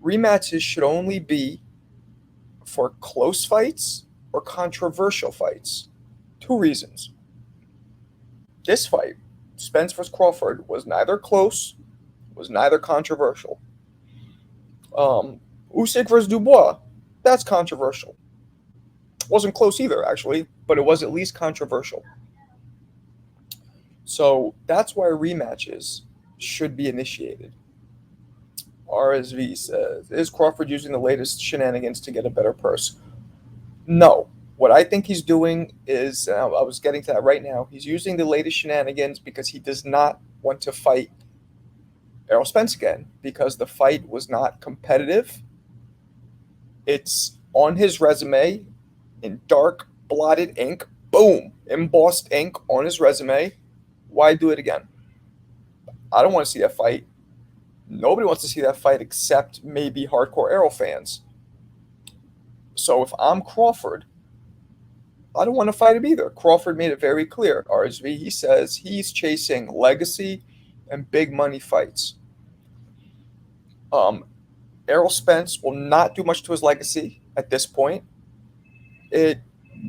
rematches should only be for close fights or controversial fights. Two reasons. This fight, Spence vs. Crawford, was neither close, was neither controversial. Usyk versus Dubois, that's controversial. Wasn't close either, actually, but it was at least controversial. So that's why rematches should be initiated. RSV says, is Crawford using the latest shenanigans to get a better purse? No. What I think he's doing is, I was getting to that right now, he's using the latest shenanigans because he does not want to fight Errol Spence again, because the fight was not competitive. It's on his resume in dark blotted ink, boom, embossed ink on his resume. Why do it again? I don't want to see that fight. Nobody wants to see that fight except maybe hardcore Errol fans. So if I'm Crawford, I don't want to fight him either. Crawford made it very clear. RSV, he says he's chasing legacy and big money fights. Errol Spence will not do much to his legacy at this point. It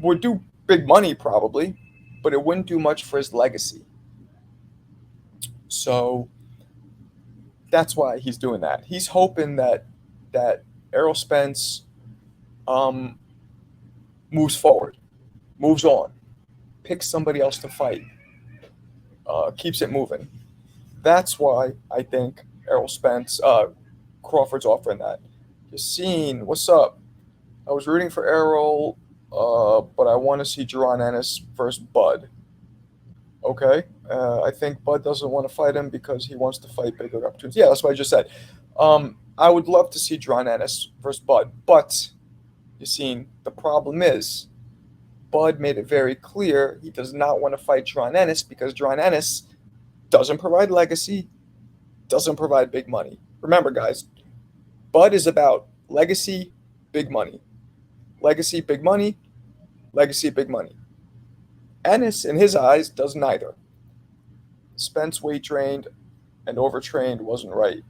would do big money probably, but it wouldn't do much for his legacy. So that's why he's doing that. He's hoping that Errol Spence moves forward, moves on, picks somebody else to fight, keeps it moving. That's why I think Errol Spence, Crawford's offering that. Yassine, what's up? I was rooting for Errol, but I want to see Jaron Ennis versus Bud. Okay. I think Bud doesn't want to fight him because he wants to fight bigger opportunities. Yeah, that's what I just said. I would love to see Jaron Ennis versus Bud, but Yassine, the problem is Bud made it very clear he does not want to fight Jaron Ennis because Jaron Ennis doesn't provide legacy, doesn't provide big money. Remember, guys, Bud is about legacy, big money. Legacy, big money, legacy, big money. Ennis, in his eyes, does neither. Spence weight trained and overtrained wasn't right.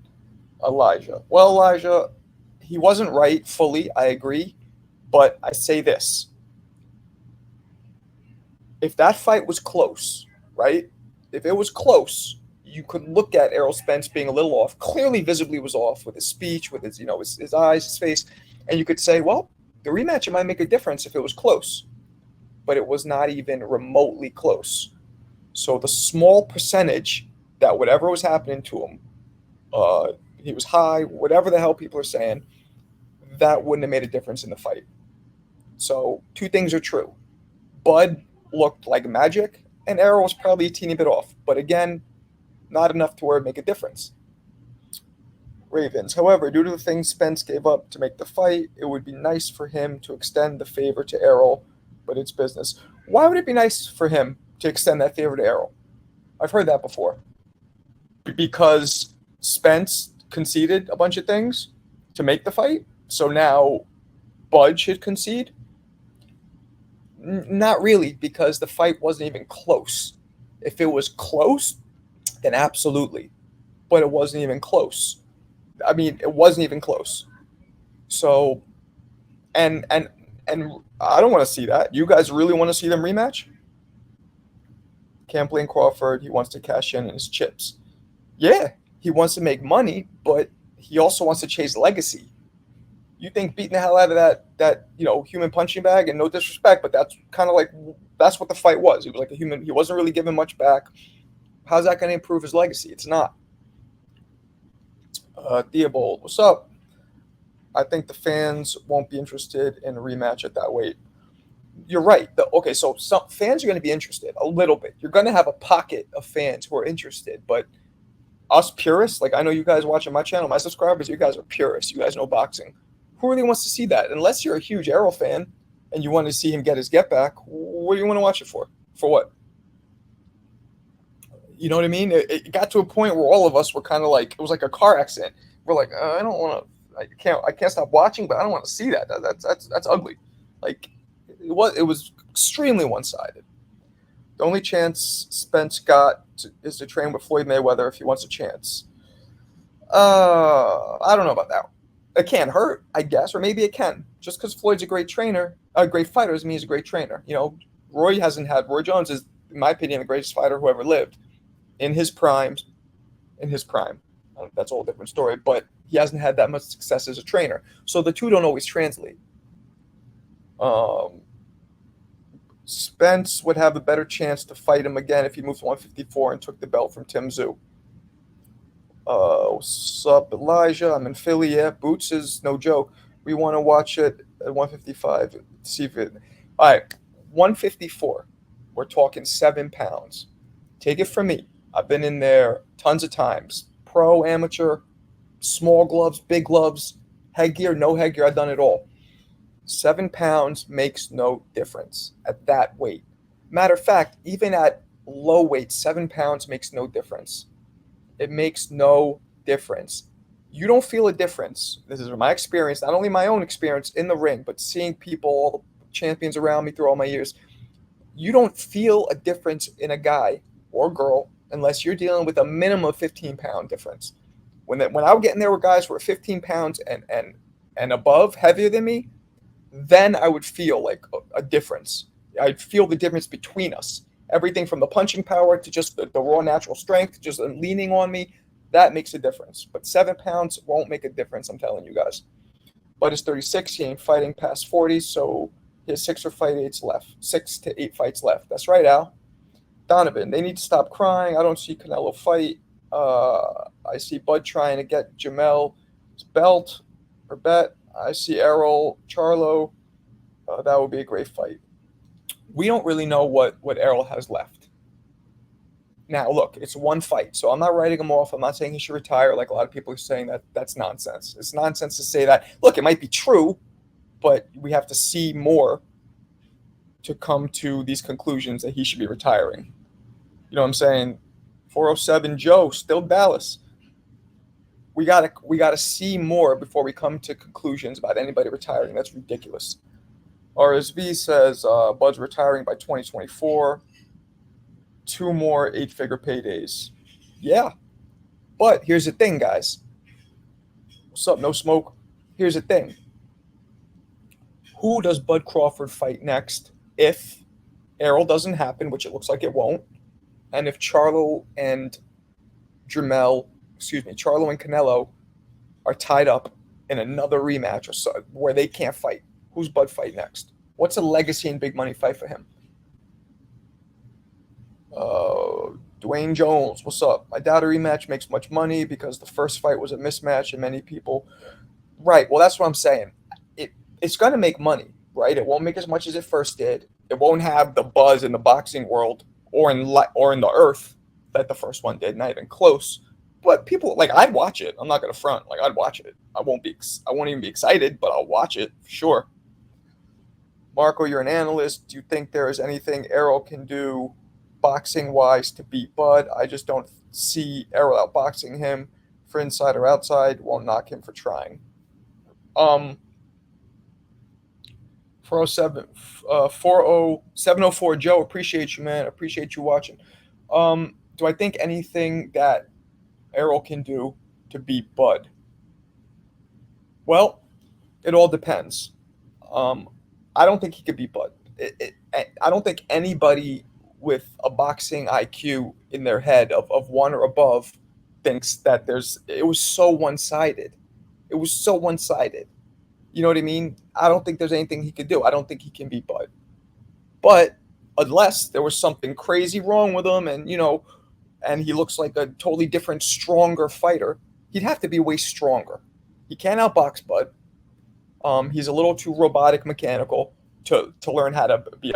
Elijah. Well, Elijah, he wasn't right fully, I agree, but I say this. If that fight was close, right? If it was close, you could look at Errol Spence being a little off, clearly visibly was off with his speech, with his, his eyes, his face, and you could say, well, the rematch, it might make a difference if it was close, but it was not even remotely close. So the small percentage that whatever was happening to him, he was high, whatever the hell people are saying, that wouldn't have made a difference in the fight. So two things are true. Bud looked like magic, and Errol was probably a teeny bit off. But again, not enough to where it make a difference. Ravens. However, due to the things Spence gave up to make the fight, it would be nice for him to extend the favor to Errol, but it's business. Why would it be nice for him to extend that favor to Errol? I've heard that before. Because Spence conceded a bunch of things to make the fight, so now Bud should concede? Not really, because the fight wasn't even close. If it was close, then absolutely. But it wasn't even close. I mean, it wasn't even close. So, and I don't want to see that. You guys really want to see them rematch? Campley and Crawford, he wants to cash in on his chips. Yeah, he wants to make money, but he also wants to chase legacy. You think beating the hell out of that human punching bag, and no disrespect, but that's kind of like, that's what the fight was. It was like a human. He wasn't really giving much back. How's that going to improve his legacy? It's not. Theobald, what's up? I think the fans won't be interested in a rematch at that weight. You're right. So some fans are going to be interested a little bit. You're going to have a pocket of fans who are interested, but us purists, like I know you guys watching my channel, my subscribers, you guys are purists. You guys know boxing. Who really wants to see that? Unless you're a huge Errol fan and you want to see him get his get back, what do you want to watch it for? For what? You know what I mean? It got to a point where all of us were kind of like, it was like a car accident. We're like, I don't want to, I can't stop watching, but I don't want to see that. That's ugly. Like it was extremely one-sided. The only chance Spence got is to train with Floyd Mayweather if he wants a chance. I don't know about that. It can't hurt, I guess, or maybe it can. Just because Floyd's a great trainer, a great fighter, doesn't mean he's a great trainer. Roy Jones is, in my opinion, the greatest fighter who ever lived in his prime. In his prime, that's a whole different story. But he hasn't had that much success as a trainer, so the two don't always translate. Spence would have a better chance to fight him again if he moved to 154 and took the belt from Tim Tszyu. What's up, Elijah? I'm in Philly. Yeah, Boots is no joke. We want to watch it at 155. See if it. All right, 154. We're talking 7 pounds. Take it from me. I've been in there tons of times. Pro, amateur, small gloves, big gloves, headgear, no headgear. I've done it all. 7 pounds makes no difference at that weight. Matter of fact, even at low weight, 7 pounds makes no difference. It makes no difference. You don't feel a difference. This is my experience, not only my own experience in the ring, but seeing people, all the champions around me through all my years. You don't feel a difference in a guy or girl unless you're dealing with a minimum of 15-pound difference. When I would get in there with guys who were 15 pounds and above, heavier than me, then I would feel like a difference. I'd feel the difference between us. Everything from the punching power to just the raw natural strength, just leaning on me, that makes a difference. But 7 pounds won't make a difference, I'm telling you guys. Bud is 36. He ain't fighting past 40, so he has 6 to 8 fights left. That's right, Al. Donovan, they need to stop crying. I don't see Canelo fight. I see Bud trying to get Jamel's belt or bet. I see Errol, Charlo. That would be a great fight. We don't really know what Errol has left. Now, look, it's one fight, so I'm not writing him off. I'm not saying he should retire like a lot of people are saying that. That's nonsense. It's nonsense to say that. Look, it might be true, but we have to see more to come to these conclusions that he should be retiring. You know what I'm saying? 407 Joe, still Dallas. We gotta see more before we come to conclusions about anybody retiring. That's ridiculous. RSV says Bud's retiring by 2024. 2 more 8-figure paydays. Yeah. But here's the thing, guys. What's up, No Smoke? Here's the thing. Who does Bud Crawford fight next if Errol doesn't happen, which it looks like it won't, and if Charlo and Canelo are tied up in another rematch or so, where they can't fight? Who's Bud fight next? What's a legacy and big money fight for him? Dwayne Jones, what's up? I doubt a rematch makes much money because the first fight was a mismatch and many people. Right. Well, that's what I'm saying. It's going to make money, right? It won't make as much as it first did. It won't have the buzz in the boxing world or in the earth that the first one did, not even close. But people, like, I'd watch it. I'm not going to front. Like, I'd watch it. I won't even be excited, but I'll watch it for sure. Marco, you're an analyst. Do you think there is anything Errol can do boxing-wise to beat Bud? I just don't see Errol outboxing him. For inside or outside, won't knock him for trying. 704 Joe, appreciate you, man. Appreciate you watching. Do I think anything that Errol can do to beat Bud? Well, it all depends. I don't think he could beat Bud. I don't think anybody with a boxing IQ in their head of 1 or above thinks that it was so one-sided. It was so one-sided. You know what I mean? I don't think there's anything he could do. I don't think he can beat Bud. But unless there was something crazy wrong with him and he looks like a totally different, stronger fighter, he'd have to be way stronger. He can't outbox Bud. He's a little too robotic, mechanical to learn how to be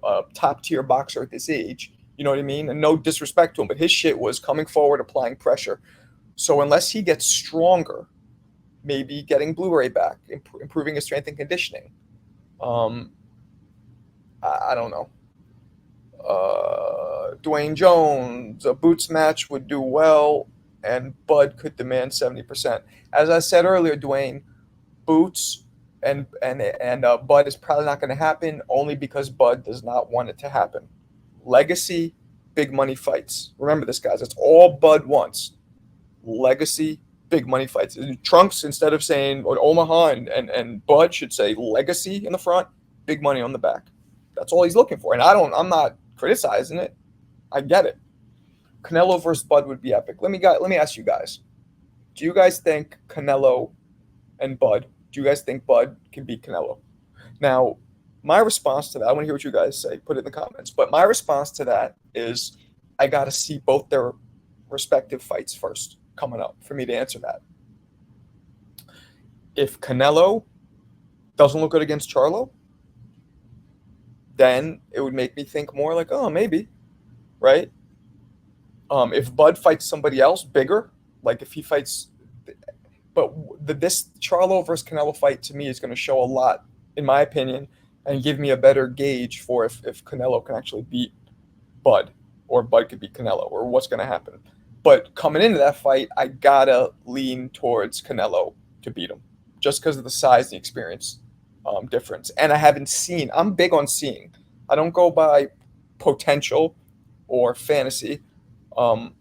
a top-tier boxer at this age. You know what I mean? And no disrespect to him, but his shit was coming forward, applying pressure. So unless he gets stronger, maybe getting Blu-ray back, improving his strength and conditioning. I don't know. Dwayne Jones, a Boots match would do well, and Bud could demand 70%. As I said earlier, Dwayne, Boots and Bud is probably not going to happen only because Bud does not want it to happen. Legacy, big money fights. Remember this, guys. That's all Bud wants. Legacy, big money fights. Trunks, instead of saying or Omaha and Bud, should say legacy in the front, big money on the back. That's all he's looking for. And I'm not criticizing it. I get it. Canelo versus Bud would be epic. Let me ask you guys. Do you guys think Canelo and Bud, do you guys think Bud can beat Canelo? Now, my response to that, I want to hear what you guys say. Put it in the comments. But my response to that is I got to see both their respective fights first coming up for me to answer that. If Canelo doesn't look good against Charlo, then it would make me think more like, oh, maybe, right? If Bud fights somebody else bigger, like if he fights, but this Charlo versus Canelo fight to me is going to show a lot, in my opinion, and give me a better gauge for if Canelo can actually beat Bud, or Bud could beat Canelo, or what's going to happen. But coming into that fight, I gotta lean towards Canelo to beat him, just because of the size and the experience difference. And I haven't seen. I'm big on seeing. I don't go by potential or fantasy or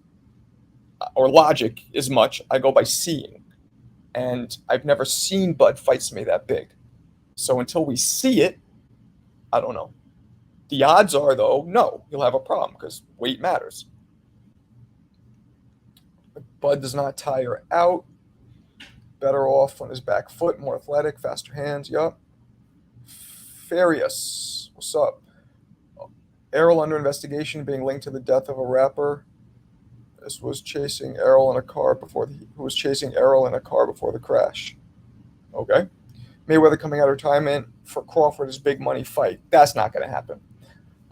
logic as much. I go by seeing. And I've never seen Bud fight somebody that big. So until we see it, I don't know. The odds are, though, no, he'll have a problem because weight matters. Bud does not tire out. Better off on his back foot, more athletic, faster hands. Yup. Farius, what's up? Errol under investigation, being linked to the death of a rapper. This was chasing Errol in a car before who was chasing Errol in a car before the crash. Okay. Mayweather coming out of retirement for Crawford is big money fight. That's not going to happen.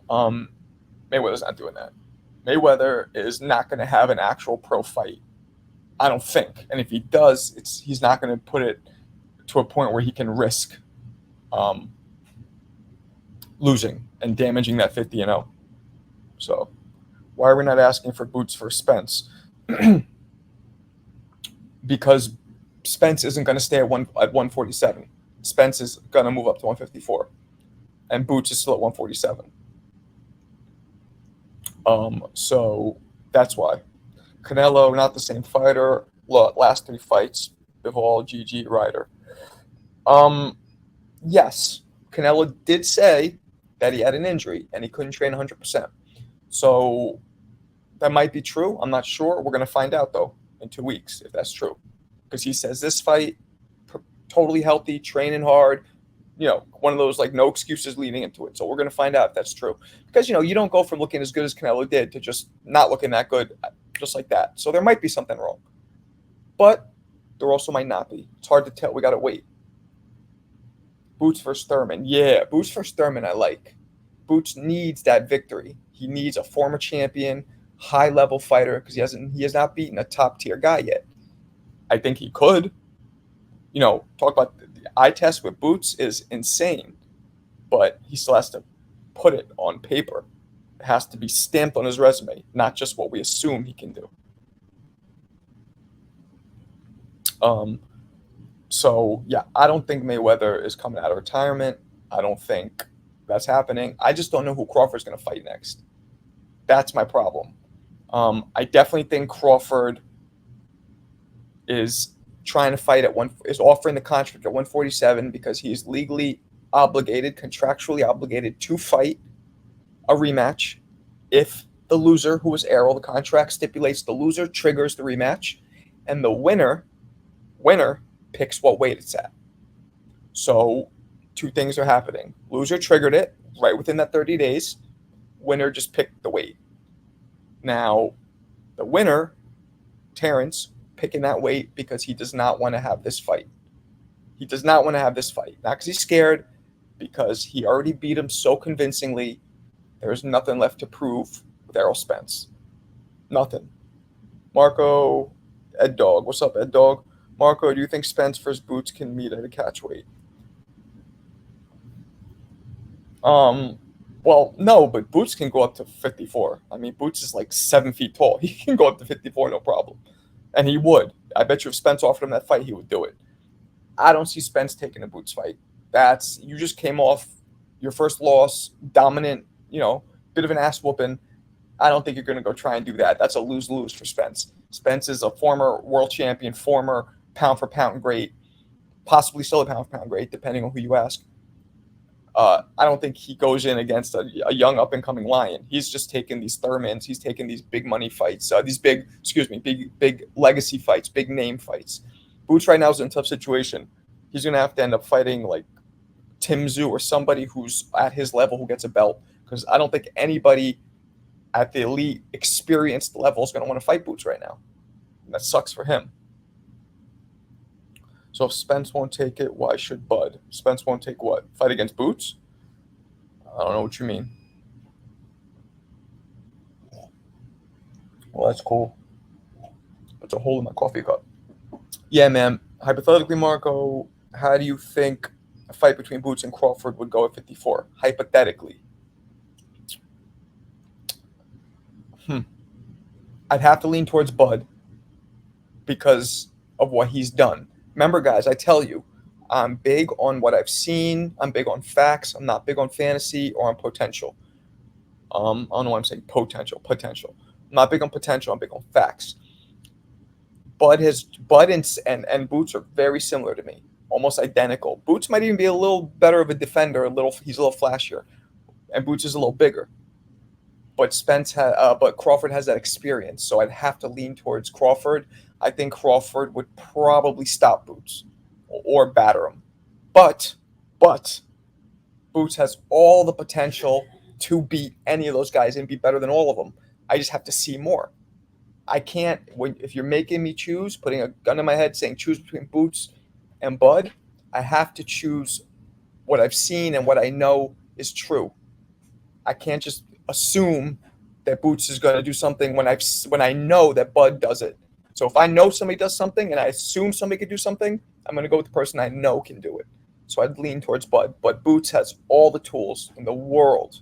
Mayweather's not doing that. Mayweather is not going to have an actual pro fight. I don't think. And if he does, he's not going to put it to a point where he can risk losing and damaging that 50-0. So why are we not asking for boots for Spence? Because Spence isn't going to stay at 147. Spence is going to move up to 154. And Boots is still at 147. So that's why. Canelo, not the same fighter. Last 3 fights, Bivol, GG, Ryder. Yes, Canelo did say that he had an injury and he couldn't train 100%. So that might be true. I'm not sure. We're going to find out, though, in 2 weeks if that's true. Because he says this fight, totally healthy, training hard, one of those like no excuses leading into it. So we're going to find out if that's true. Because, you don't go from looking as good as Canelo did to just not looking that good just like that. So there might be something wrong. But there also might not be. It's hard to tell. We got to wait. Boots versus Thurman. Yeah, Boots versus Thurman I like. Boots needs that victory. He needs a former champion, high-level fighter, because he has not beaten a top-tier guy yet. I think he could. Talk about the eye test with Boots is insane, but he still has to put it on paper. It has to be stamped on his resume, not just what we assume he can do. So, yeah, I don't think Mayweather is coming out of retirement. I don't think that's happening. I just don't know who Crawford's going to fight next. That's my problem. I definitely think Crawford is trying to fight is offering the contract at 147 because he's legally obligated, contractually obligated to fight a rematch. If the loser, who was Errol, the contract stipulates the loser triggers the rematch, and the winner picks what weight it's at. So 2 things are happening. Loser triggered it right within that 30 days. Winner just picked the weight. Now, the winner, Terence, picking that weight because he does not want to have this fight. He does not want to have this fight. Not because he's scared, because he already beat him so convincingly. There's nothing left to prove with Errol Spence. Nothing. Marco, Ed Dog. What's up, Ed Dog? Marco, do you think Spence versus Boots can meet at a catch weight? Well, no, but Boots can go up to 54. I mean, Boots is like 7 feet tall. He can go up to 54, no problem. And he would. I bet you if Spence offered him that fight, he would do it. I don't see Spence taking a Boots fight. You just came off your first loss, dominant, bit of an ass whooping. I don't think you're going to go try and do that. That's a lose-lose for Spence. Spence is a former world champion, former pound for pound great, possibly still a pound for pound great, depending on who you ask. I don't think he goes in against a young up and coming lion. He's just taking these Thurmans. He's taking these big money fights, these big legacy fights, big name fights. Boots right now is in a tough situation. He's going to have to end up fighting like Tim Tszyu or somebody who's at his level who gets a belt, because I don't think anybody at the elite experienced level is going to want to fight Boots right now. And that sucks for him. So if Spence won't take it, why should Bud? Spence won't take what? Fight against Boots? I don't know what you mean. Well, that's cool. That's a hole in my coffee cup. Yeah, man. Hypothetically, Marco, how do you think a fight between Boots and Crawford would go at 54? Hypothetically. I'd have to lean towards Bud because of what he's done. Remember, guys, I tell you, I'm big on what I've seen. I'm big on facts. I'm not big on fantasy or on potential. I don't know why I'm saying potential. I'm not big on potential. I'm big on facts. Bud and Boots are very similar to me, almost identical. Boots might even be a little better of a defender. He's a little flashier, and Boots is a little bigger. But Crawford has that experience, so I'd have to lean towards Crawford. I think Crawford would probably stop Boots or batter him. But Boots has all the potential to beat any of those guys and be better than all of them. I just have to see more. I can't, if you're making me choose, putting a gun in my head saying choose between Boots and Bud, I have to choose what I've seen and what I know is true. I can't just assume that Boots is going to do something when I know that Bud does it. So if I know somebody does something and I assume somebody could do something, I'm going to go with the person I know can do it. So I'd lean towards Bud. But Boots has all the tools in the world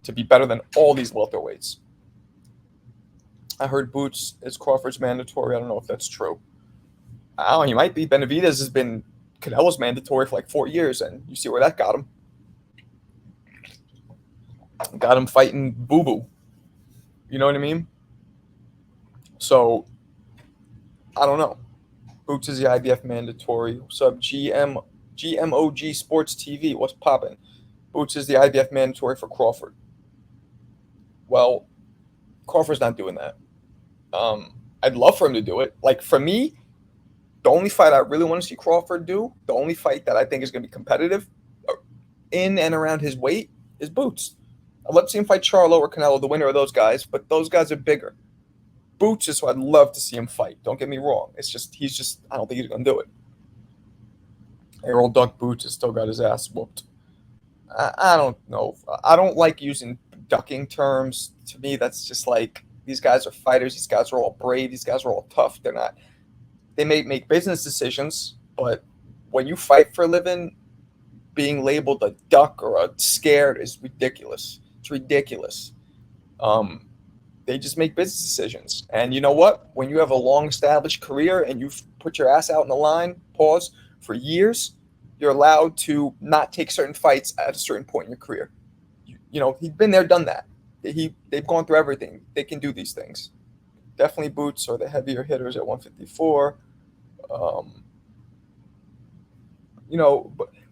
to be better than all these welterweights. I heard Boots is Crawford's mandatory. I don't know if that's true. I don't know. He might be. Benavidez has been Canelo's mandatory for like 4 years, and you see where that got him. Got him fighting Boo-Boo. You know what I mean? So, I don't know. Boots is the IBF mandatory. What's up, GMOG Sports TV? What's popping? Boots is the IBF mandatory for Crawford. Well, Crawford's not doing that. I'd love for him to do it. Like, for me, the only fight I really want to see Crawford do, the only fight that I think is going to be competitive in and around his weight is Boots. I'd love to see him fight Charlo or Canelo, the winner of those guys, but those guys are bigger. Boots is who I'd love to see him fight. Don't get me wrong. I don't think he's going to do it. Errol Duck Boots has still got his ass whooped. I don't know. I don't like using ducking terms. To me, that's just like, these guys are fighters. These guys are all brave. These guys are all tough. They may make business decisions, but when you fight for a living, being labeled a duck or a scared is ridiculous. It's ridiculous. They just make business decisions. And you know what? When you have a long-established career and you've put your ass out in the line, for years, you're allowed to not take certain fights at a certain point in your career. You know, he's been there, done that. They've gone through everything. They can do these things. Definitely Boots are the heavier hitters at 154.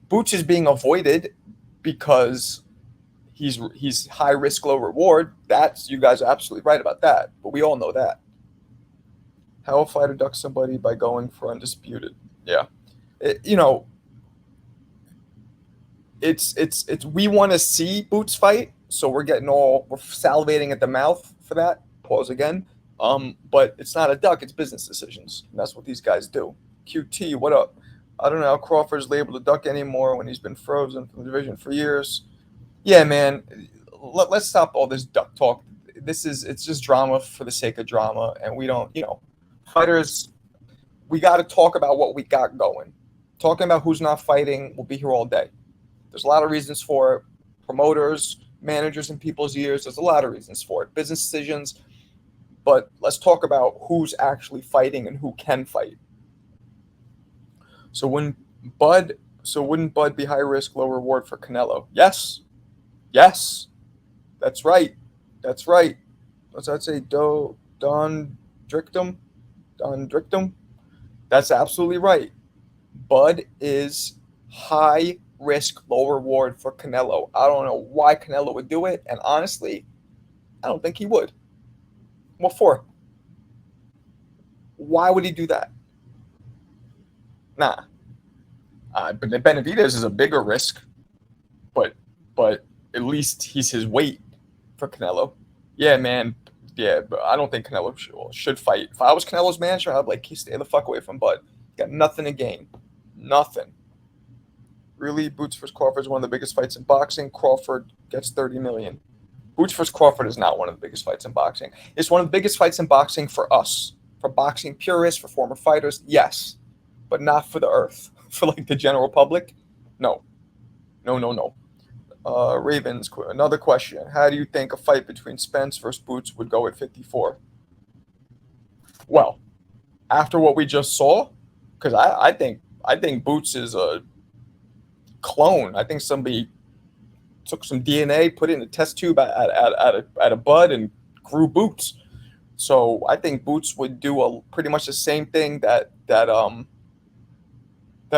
Boots is being avoided because he's high risk, low reward. You guys are absolutely right about that. But we all know that. How a fighter ducks somebody by going for undisputed. Yeah. It's we want to see Boots fight, so we're salivating at the mouth for that. Pause again. But it's not a duck, it's business decisions. And that's what these guys do. QT, what up? I don't know how Crawford's labeled a duck anymore when he's been frozen from the division for years. Yeah, man. Let's stop all this duck talk. It's just drama for the sake of drama, and we don't, fighters, we got to talk about what we got going. Talking about who's not fighting, we'll be here all day. There's a lot of reasons for it. Promoters, managers in people's ears, there's a lot of reasons for it. Business decisions. But let's talk about who's actually fighting and who can fight. So wouldn't Bud be high risk, low reward for Canelo? Yes. That's right. What's that say? Don Drictum, Don Drictum. That's absolutely right. Bud is high risk, low reward for Canelo. I don't know why Canelo would do it, and honestly, I don't think he would. What for? Why would he do that? Nah. But Benavidez is a bigger risk, but at least he's his weight for Canelo. Yeah, man. Yeah, but I don't think Canelo should fight. If I was Canelo's manager, I'd be like, stay the fuck away from Bud. Got nothing to gain. Nothing. Really, Boots vs. Crawford is one of the biggest fights in boxing. Crawford gets 30 million. Boots vs. Crawford is not one of the biggest fights in boxing. It's one of the biggest fights in boxing for us, for boxing purists, for former fighters, yes, but not for the earth. For like the general public, no. Ravens, another question. How do you think a fight between Spence versus Boots would go at 54? Well, after what we just saw, because I think Boots is a clone. I think somebody took some DNA, put it in a test tube at a bud, and grew Boots. So I think Boots would do pretty much the same thing that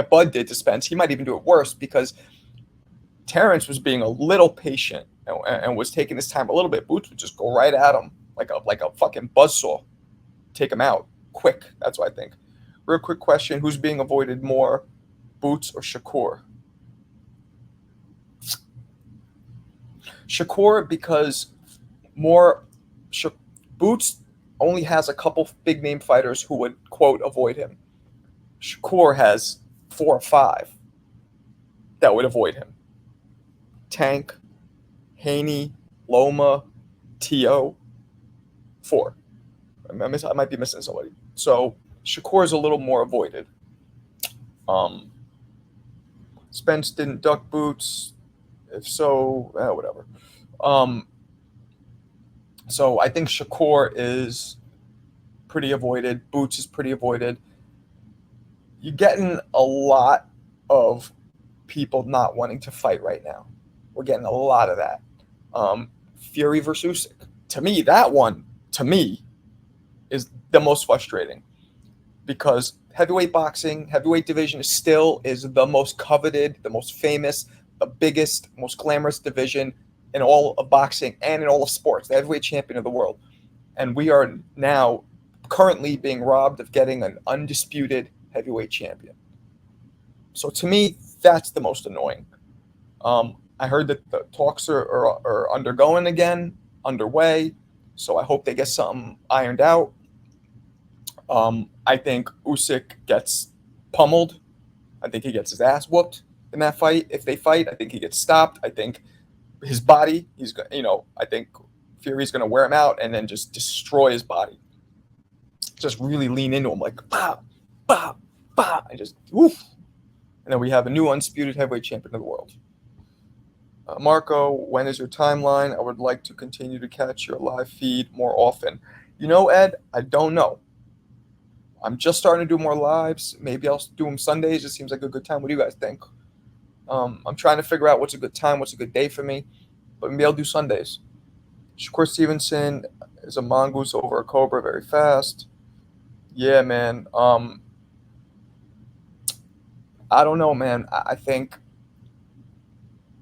Bud did to Spence. He might even do it worse because Terence was being a little patient and was taking his time a little bit. Boots would just go right at him like a fucking buzzsaw, take him out quick. That's what I think. Real quick question: who's being avoided more, Boots or Shakur? Shakur, because Boots only has a couple big name fighters who would quote avoid him. Shakur has 4 or 5 that would avoid him. Tank, Haney, Loma, T.O. 4. I might be missing somebody. So Shakur is a little more avoided. Spence didn't duck Boots. If so, whatever. So I think Shakur is pretty avoided. Boots is pretty avoided. You're getting a lot of people not wanting to fight right now. We're getting a lot of that. Fury versus Usyk. To me, that one, is the most frustrating because heavyweight boxing, heavyweight division is the most coveted, the most famous, the biggest, most glamorous division in all of boxing and in all of sports, the heavyweight champion of the world. And we are now currently being robbed of getting an undisputed heavyweight champion. So to me, that's the most annoying. I heard that the talks are underway. So I hope they get something ironed out. I think Usyk gets pummeled. I think he gets his ass whooped in that fight. If they fight, I think he gets stopped. I think his body, I think Fury's going to wear him out and then just destroy his body. Just really lean into him like, bah, bah, bah, and just, woof. And then we have a new undisputed heavyweight champion of the world. Marco, when is your timeline? I would like to continue to catch your live feed more often. Ed, I don't know. I'm just starting to do more lives. Maybe I'll do them Sundays. It seems like a good time. What do you guys think? I'm trying to figure out what's a good time, what's a good day for me. But maybe I'll do Sundays. Shakur Stevenson is a mongoose over a cobra very fast. Yeah, man. I don't know, man. I think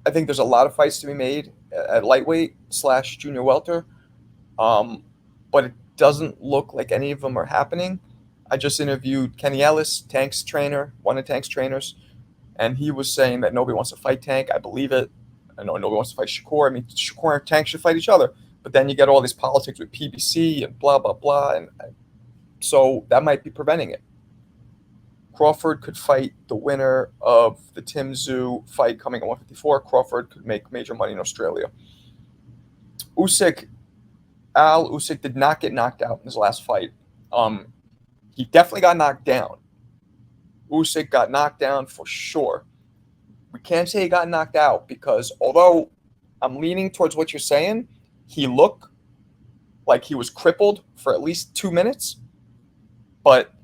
there's a lot of fights to be made at lightweight / junior welter. But it doesn't look like any of them are happening. I just interviewed Kenny Ellis, Tank's trainer, one of Tank's trainers, and he was saying that nobody wants to fight Tank. I believe it. I know nobody wants to fight Shakur. I mean, Shakur and Tank should fight each other. But then you get all these politics with PBC and blah, blah, blah. And so that might be preventing it. Crawford could fight the winner of the Tim Tszyu fight coming at 154. Crawford could make major money in Australia. Usyk did not get knocked out in his last fight. He definitely got knocked down. Usyk got knocked down for sure. We can't say he got knocked out because although I'm leaning towards what you're saying, he looked like he was crippled for at least 2 minutes. But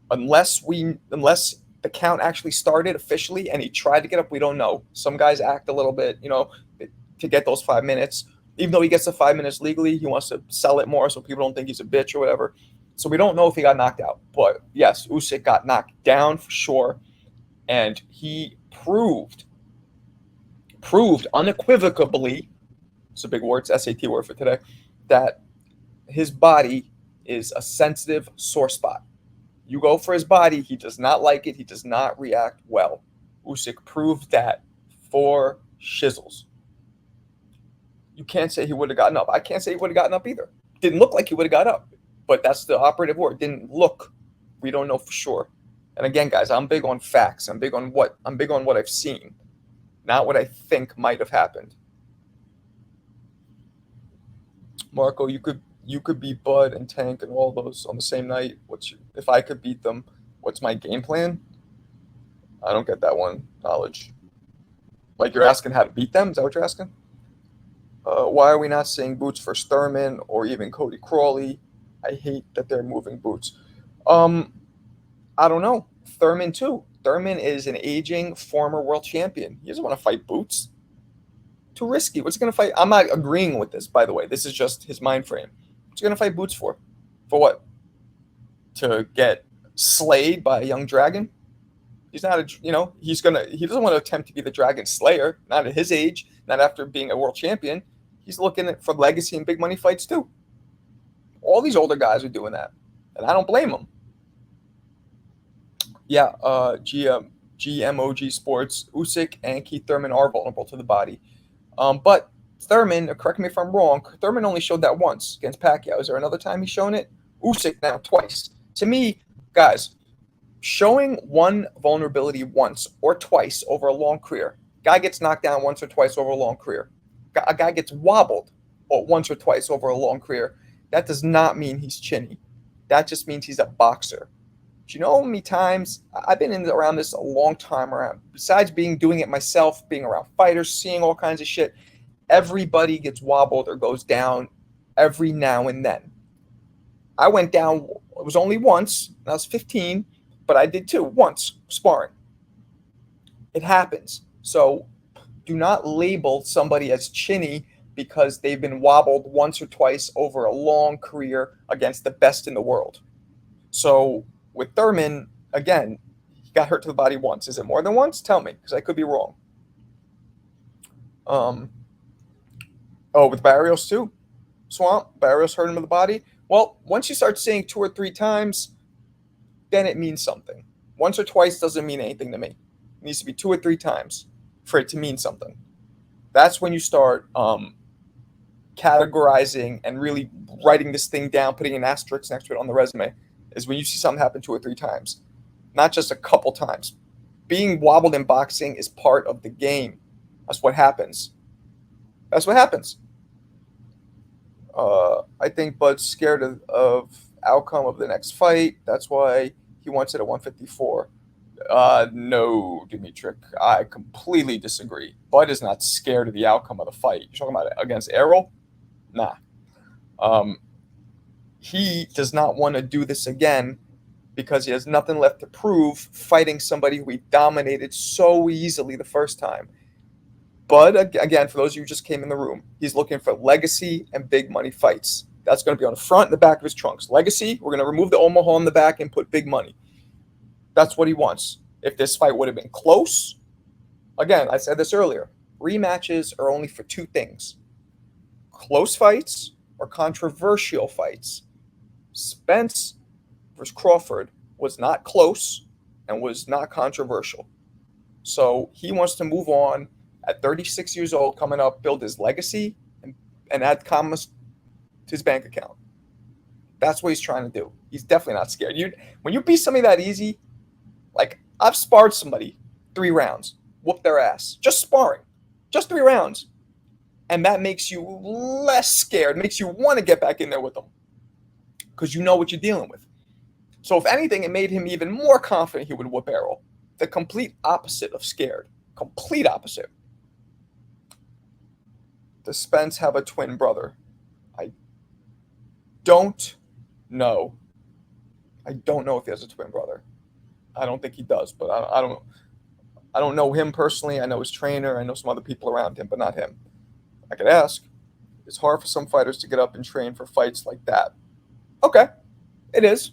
unless the count actually started officially and he tried to get up, we don't know. Some guys act a little bit, to get those 5 minutes. Even though he gets the 5 minutes legally, he wants to sell it more so people don't think he's a bitch or whatever. So we don't know if he got knocked out. But yes, Usyk got knocked down for sure. And he proved unequivocally, it's a big word, it's SAT word for today, that his body is a sensitive sore spot. You go for his body, he does not like it, he does not react well. Usyk proved that for shizzles. You can't say he would have gotten up. I can't say he would have gotten up either. Didn't look like he would have got up, but that's the operative word. Didn't look. We don't know for sure. And again, guys, I'm big on facts. I'm big on what I've seen, not what I think might have happened. Marco, you could beat Bud and Tank and all those on the same night. If I could beat them? What's my game plan? I don't get that one. Knowledge. Like you're asking how to beat them? Is that what you're asking? Why are we not seeing boots for Thurman or even Cody Crawley? I hate that they're moving boots. I don't know. Thurman too. Thurman is an aging former world champion. He doesn't want to fight Boots. Too risky. What's he going to fight? I'm not agreeing with this, by the way. This is just his mind frame. What's he going to fight Boots for? For what? To get slayed by a young dragon? He's not he doesn't want to attempt to be the dragon slayer, not at his age, not after being a world champion. He's looking for legacy and big money fights too. All these older guys are doing that, and I don't blame them. Yeah, GMOG Sports, Usyk and Keith Thurman are vulnerable to the body. But Thurman, correct me if I'm wrong, Thurman only showed that once against Pacquiao. Is there another time he's shown it? Usyk now twice. To me, guys, showing one vulnerability once or twice over a long career. Guy gets knocked down once or twice over a long career. A guy gets wobbled once or twice over a long career. That does not mean he's chinny. That just means he's a boxer. Do you know how many times I've been around this a long time around? Besides doing it myself, being around fighters, seeing all kinds of shit, everybody gets wobbled or goes down every now and then. I went down, it was only once, I was 15, but I did too, once, sparring. It happens. So do not label somebody as chinny because they've been wobbled once or twice over a long career against the best in the world. So with Thurman, again, he got hurt to the body once. Is it more than once? Tell me, because I could be wrong. With Barrios too. Swamp, Barrios hurt him in the body. Well, once you start saying 2 or 3 times, then it means something. Once or twice doesn't mean anything to me. It needs to be 2 or 3 times for it to mean something. That's when you start categorizing and really writing this thing down, putting an asterisk next to it on the resume, is when you see something happen 2 or 3 times, not just a couple times. Being wobbled in boxing is part of the game. That's what happens. That's what happens. I think Bud's scared of outcome of the next fight. That's why he wants it at 154. No, Dimitri. I completely disagree. Bud is not scared of the outcome of the fight. You're talking about it against Errol? Nah. He does not want to do this again because he has nothing left to prove fighting somebody who he dominated so easily the first time. Bud, again, for those of you who just came in the room, he's looking for legacy and big money fights. That's going to be on the front and the back of his trunks. Legacy, we're going to remove the Omaha in the back and put big money. That's what he wants. If this fight would have been close, again, I said this earlier, rematches are only for 2 things: close fights or controversial fights. Spence versus Crawford was not close and was not controversial. So he wants to move on at 36 years old, coming up, build his legacy and add commas to his bank account. That's what he's trying to do. He's definitely not scared. When you beat somebody that easy, like I've sparred somebody 3 rounds, whooped their ass, just sparring, just 3 rounds. And that makes you less scared, makes you want to get back in there with them because you know what you're dealing with. So if anything, it made him even more confident he would whoop Errol. The complete opposite of scared. Complete opposite. Does Spence have a twin brother? I don't know. I don't know if he has a twin brother. I don't think he does, but I don't know him personally. I know his trainer. I know some other people around him, but not him. I could ask. It's hard for some fighters to get up and train for fights like that. Okay. It is.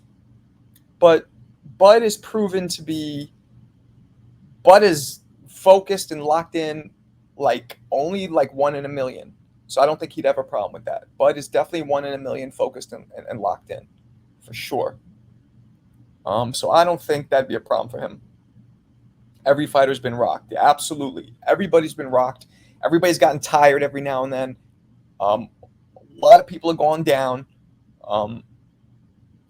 But Bud is proven to be Bud is focused and locked in like only like 1 in a million. So I don't think he'd have a problem with that. Bud is definitely 1 in a million focused and locked in for sure. So I don't think that'd be a problem for him. Every fighter's been rocked. Yeah, absolutely. Everybody's been rocked. Everybody's gotten tired every now and then. A lot of people have gone down. Um,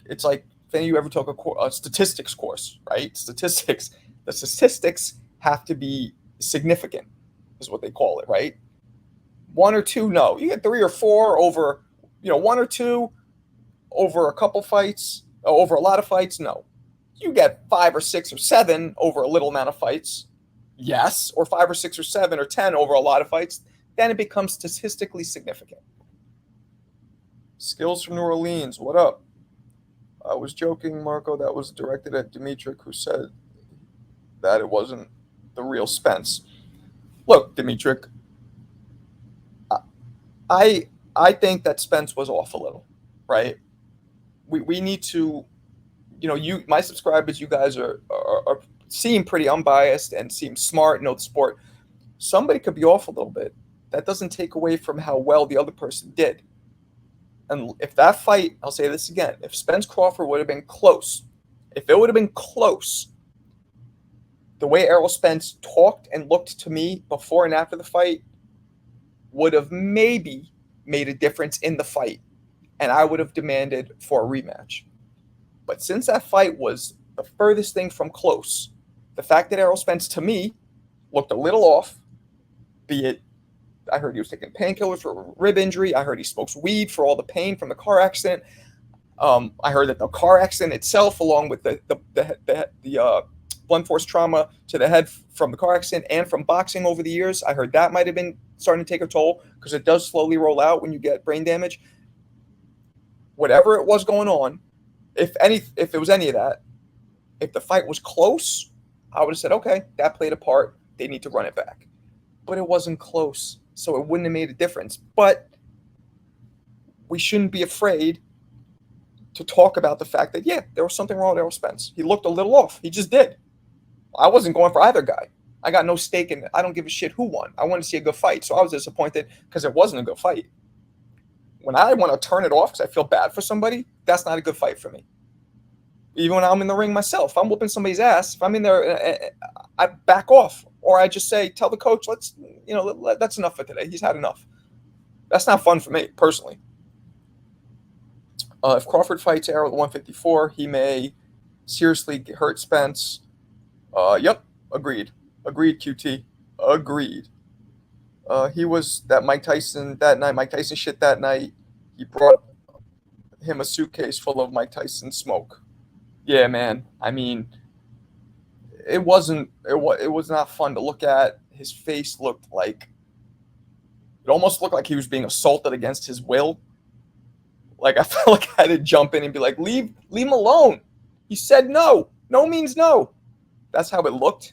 it's like if any of you ever took a statistics course, right? Statistics. The statistics have to be significant, is what they call it, right? One or two, no. You get three or four over, one or two over a couple fights, over a lot of fights, no. You get 5 or 6 or 7 over a little amount of fights, yes. Or 5 or 6 or 7 or 10 over a lot of fights, then it becomes statistically significant. Skills from New Orleans, what up? I was joking, Marco. That was directed at Dimitrik, who said that it wasn't the real Spence. Look, Dimitrik, I I think that Spence was off a little, right? We need to, you my subscribers, you guys are seem pretty unbiased and seem smart, know the sport. Somebody could be off a little bit. That doesn't take away from how well the other person did. And if that fight, I'll say this again, if Spence Crawford would have been close, if it would have been close, the way Errol Spence talked and looked to me before and after the fight would have maybe made a difference in the fight, and I would have demanded for a rematch. But since that fight was the furthest thing from close, the fact that Errol Spence, to me, looked a little off, be it I heard he was taking painkillers for a rib injury. I heard he smokes weed for all the pain from the car accident. I heard that the car accident itself, along with the blunt force trauma to the head from the car accident and from boxing over the years, I heard that might have been starting to take a toll because it does slowly roll out when you get brain damage. Whatever it was going on, if it was any of that, if the fight was close, I would have said, okay, that played a part. They need to run it back. But it wasn't close, so it wouldn't have made a difference. But we shouldn't be afraid to talk about the fact that, yeah, there was something wrong with Errol Spence. He looked a little off. He just did. I wasn't going for either guy. I got no stake in it. I don't give a shit who won. I wanted to see a good fight. So I was disappointed because it wasn't a good fight. When I want to turn it off because I feel bad for somebody, that's not a good fight for me. Even when I'm in the ring myself, if I'm whooping somebody's ass, if I'm in there, I back off. Or I just say, tell the coach, that's enough for today. He's had enough. That's not fun for me, personally. If Crawford fights Errol at 154, he may seriously hurt Spence. Yep, agreed. Agreed, QT. Agreed. He was that Mike Tyson that night. Mike Tyson shit that night. He brought him a suitcase full of Mike Tyson smoke. Yeah, man. I mean, it was not fun to look at. His face looked like it almost looked like he was being assaulted against his will. Like I felt like I had to jump in and be like, leave him alone. He said no. No means no. That's how it looked.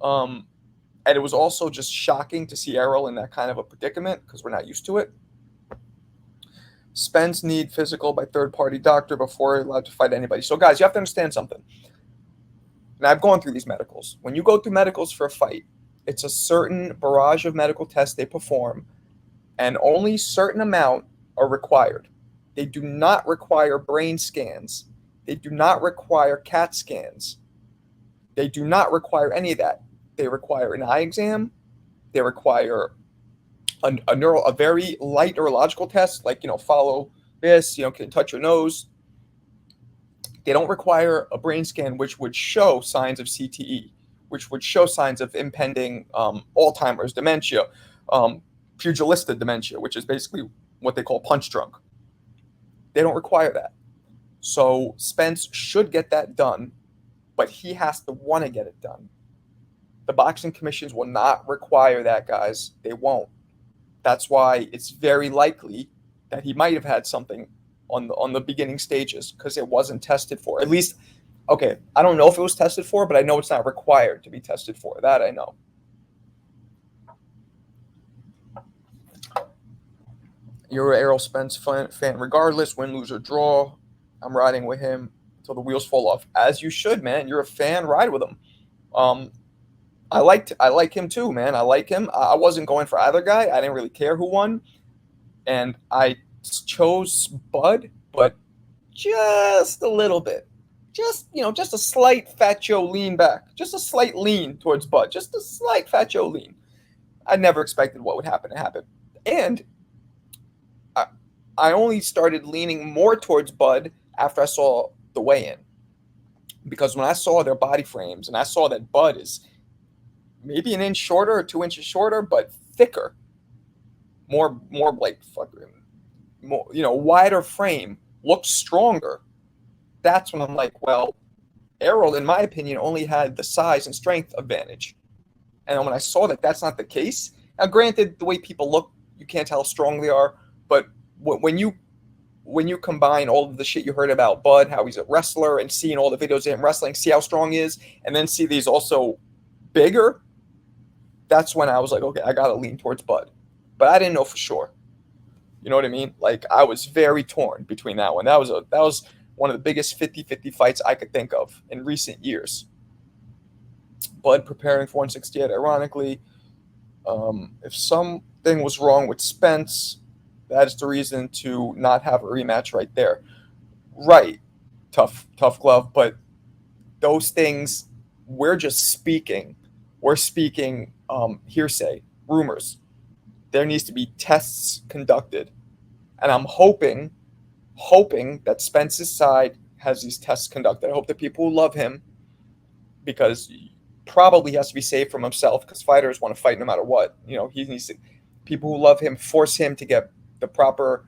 And it was also just shocking to see Errol in that kind of a predicament because we're not used to it. Spence need physical by third-party doctor before allowed to fight anybody. So, guys, you have to understand something. And I've gone through these medicals. When you go through medicals for a fight, it's a certain barrage of medical tests they perform, and only a certain amount are required. They do not require brain scans. They do not require CAT scans. They do not require any of that. They require an eye exam. They require a very light neurological test, like, follow this, can touch your nose. They don't require a brain scan, which would show signs of CTE, which would show signs of impending Alzheimer's, dementia, pugilistic dementia, which is basically what they call punch drunk. They don't require that. So Spence should get that done, but he has to want to get it done. The boxing commissions will not require that, guys. They won't. That's why it's very likely that he might have had something on the beginning stages because it wasn't tested for. At least, okay, I don't know if it was tested for, but I know it's not required to be tested for. That I know. You're an Errol Spence fan regardless, win, lose, or draw. I'm riding with him till the wheels fall off, as you should, man. You're a fan, ride with him. Um, I like him too, man. I like him. I wasn't going for either guy. I didn't really care who won, and I chose Bud, but just a little bit. Just, just a slight Fat Joe lean back. Just a slight lean towards Bud. Just a slight Fat Joe lean. I never expected what would happen to happen. And I, I only started leaning more towards Bud after I saw the weigh in. Because when I saw their body frames and I saw that Bud is maybe an inch shorter or 2 inches shorter, but thicker, more like fucking, more, wider frame, looks stronger. That's when I'm like, well, Errol, in my opinion, only had the size and strength advantage. And when I saw that that's not the case, now granted, the way people look, you can't tell how strong they are. But when you combine all of the shit you heard about Bud, how he's a wrestler, and seeing all the videos of him wrestling, see how strong he is, and then see these also bigger, that's when I was like, okay, I gotta lean towards Bud. But I didn't know for sure. You know what I mean? Like, I was very torn between that one. That was one of the biggest 50-50 fights I could think of in recent years. Bud preparing for 168, ironically. If something was wrong with Spence, that is the reason to not have a rematch right there. Right. Tough glove. But those things, we're just speaking. We're speaking hearsay, rumors. There needs to be tests conducted. And I'm hoping that Spence's side has these tests conducted. I hope the people who love him, because probably has to be saved from himself, because fighters want to fight no matter what. He needs to, people who love him force him to get the proper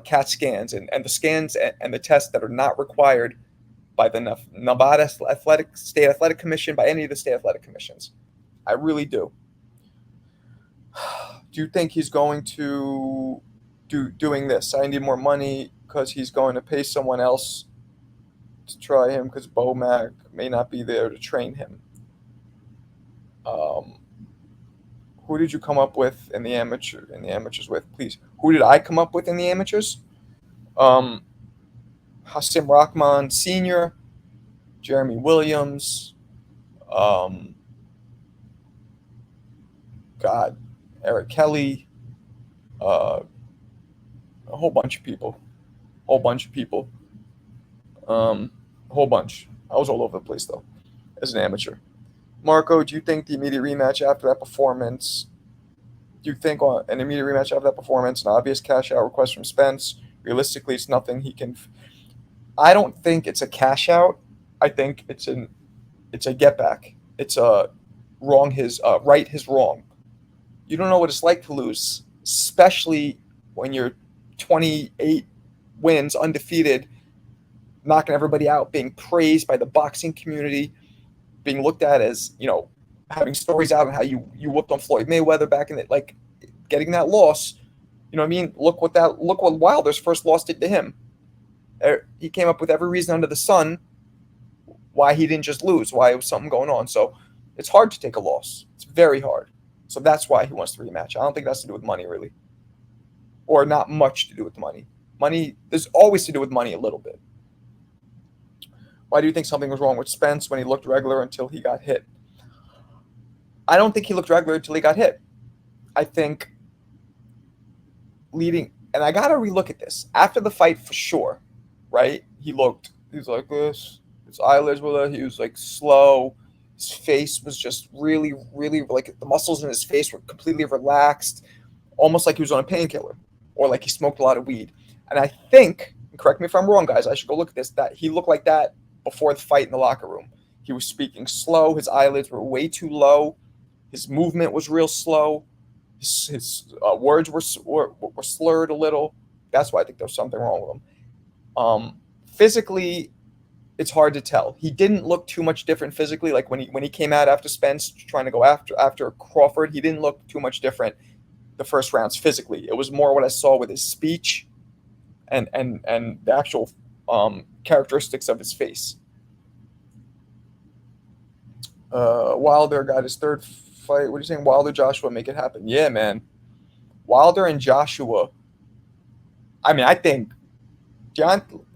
CAT scans and the scans and the tests that are not required by the Nevada State Athletic Commission, by any of the state athletic commissions. I really do. Do you think he's going to doing this? I need more money because he's going to pay someone else to try him because Bomac may not be there to train him. Who did you come up with in the amateurs with, please? Who did I come up with in the amateurs? Hasim Rahman Sr., Jeremy Williams, Eric Kelly, a whole bunch of people. A whole bunch. I was all over the place, though, as an amateur. Marco, do you think the immediate rematch after that performance? Do you think an immediate rematch after that performance, an obvious cash out request from Spence? Realistically, it's nothing he can. I don't think it's a cash out. I think it's a get back. It's a right his wrong. You don't know what it's like to lose, especially when you're 28 wins, undefeated, knocking everybody out, being praised by the boxing community, being looked at as, having stories out on how you whooped on Floyd Mayweather back in it, like getting that loss. You know what I mean? Look what Wilder's first loss did to him. He came up with every reason under the sun why he didn't just lose, why it was something going on. So it's hard to take a loss. It's very hard. So that's why he wants to rematch. I don't think that's to do with money, really. Or not much to do with money. Money, there's always to do with money a little bit. Why do you think something was wrong with Spence when he looked regular until he got hit? I don't think he looked regular until he got hit. I think and I got to relook at this. After the fight, for sure, right? He was like this. His eyelids were there. He was like slow. His face was just really, really, like the muscles in his face were completely relaxed, almost like he was on a painkiller or like he smoked a lot of weed. And I think, correct me if I'm wrong, guys, I should go look at this, that he looked like that before the fight in the locker room. He was speaking slow. His eyelids were way too low. His movement was real slow. His words were slurred a little. That's why I think there's something wrong with him. Physically, it's hard to tell. He didn't look too much different physically. Like when he came out after Spence trying to go after Crawford, he didn't look too much different the first rounds physically. It was more what I saw with his speech and the actual characteristics of his face. Wilder got his third fight. What are you saying? Wilder, Joshua, make it happen. Yeah, man. Wilder and Joshua. I mean, I think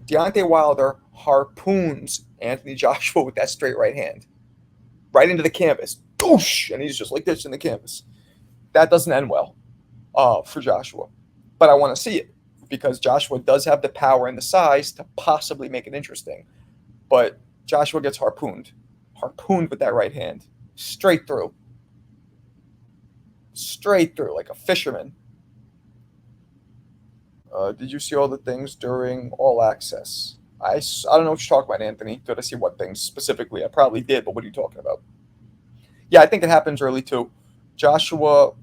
Deontay Wilder harpoons Anthony Joshua with that straight right hand, right into the canvas. Doosh! And he's just like this in the canvas. That doesn't end well for Joshua. But I want to see it because Joshua does have the power and the size to possibly make it interesting. But Joshua gets harpooned with that right hand, straight through like a fisherman. Did you see all the things during All Access? I don't know what you're talking about, Anthony. Did I see what things specifically? I probably did, but what are you talking about? Yeah, I think it happens early too. Joshua,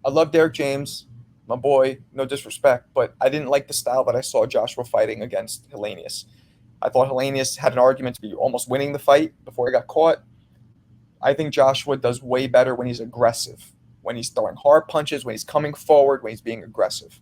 I love Derek James, my boy, no disrespect, but I didn't like the style that I saw Joshua fighting against Helenius. I thought Helenius had an argument to be almost winning the fight before he got caught. I think Joshua does way better when he's aggressive, when he's throwing hard punches, when he's coming forward, when he's being aggressive.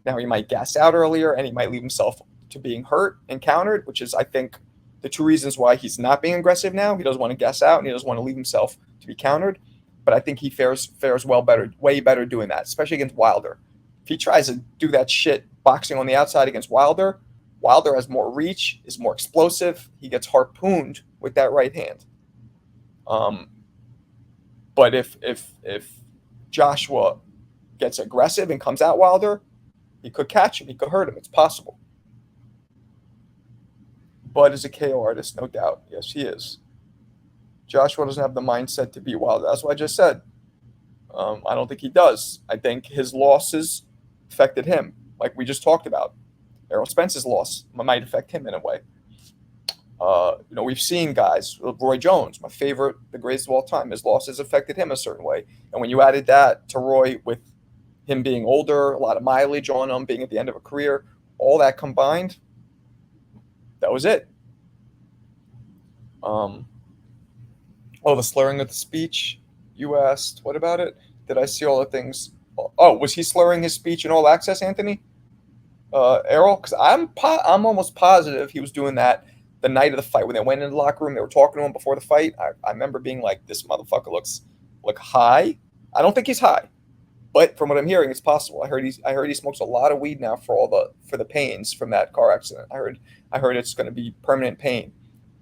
Now, he might gas out earlier and he might leave himself to being hurt and countered, which is, I think, the two reasons why he's not being aggressive now. He doesn't want to gas out and he doesn't want to leave himself to be countered. But I think he fares way better doing that, especially against Wilder. If he tries to do that shit boxing on the outside against Wilder, Wilder has more reach, is more explosive. He gets harpooned with that right hand. But if Joshua gets aggressive and comes at Wilder, he could catch him. He could hurt him. It's possible. Bud is a KO artist, no doubt. Yes, he is. Joshua doesn't have the mindset to beat Wilder. That's what I just said. I don't think he does. I think his losses affected him, like we just talked about. Errol Spence's loss might affect him in a way. We've seen guys, Roy Jones, my favorite, the greatest of all time, his losses affected him a certain way. And when you added that to Roy with him being older, a lot of mileage on him, being at the end of a career, all that combined, that was it. The slurring of the speech, you asked, what about it? Did I see all the things? Oh, was he slurring his speech in All Access, Anthony? Errol? Because I'm almost positive he was doing that the night of the fight. When they went in the locker room, they were talking to him before the fight. I remember being like, this motherfucker looks high. I don't think he's high, but from what I'm hearing, it's possible. I heard he smokes a lot of weed now for the pains from that car accident. I heard it's going to be permanent pain.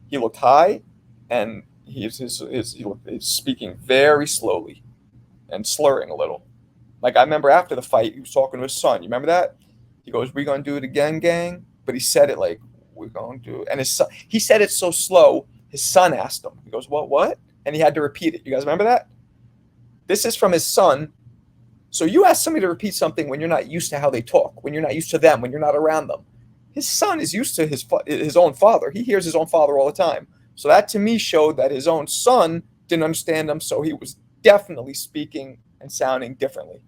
He looked high, and he's speaking very slowly and slurring a little. Like I remember after the fight, he was talking to his son. You remember that? He goes, "We gonna do it again, gang?" But he said it like, "We're gonna do it," and his son. He said it so slow. His son asked him. He goes, "What?" And he had to repeat it. You guys remember that? This is from his son. So you ask somebody to repeat something when you're not used to how they talk, when you're not used to them, when you're not around them. His son is used to his own father. He hears his own father all the time. So that to me showed that his own son didn't understand him. So he was definitely speaking and sounding differently.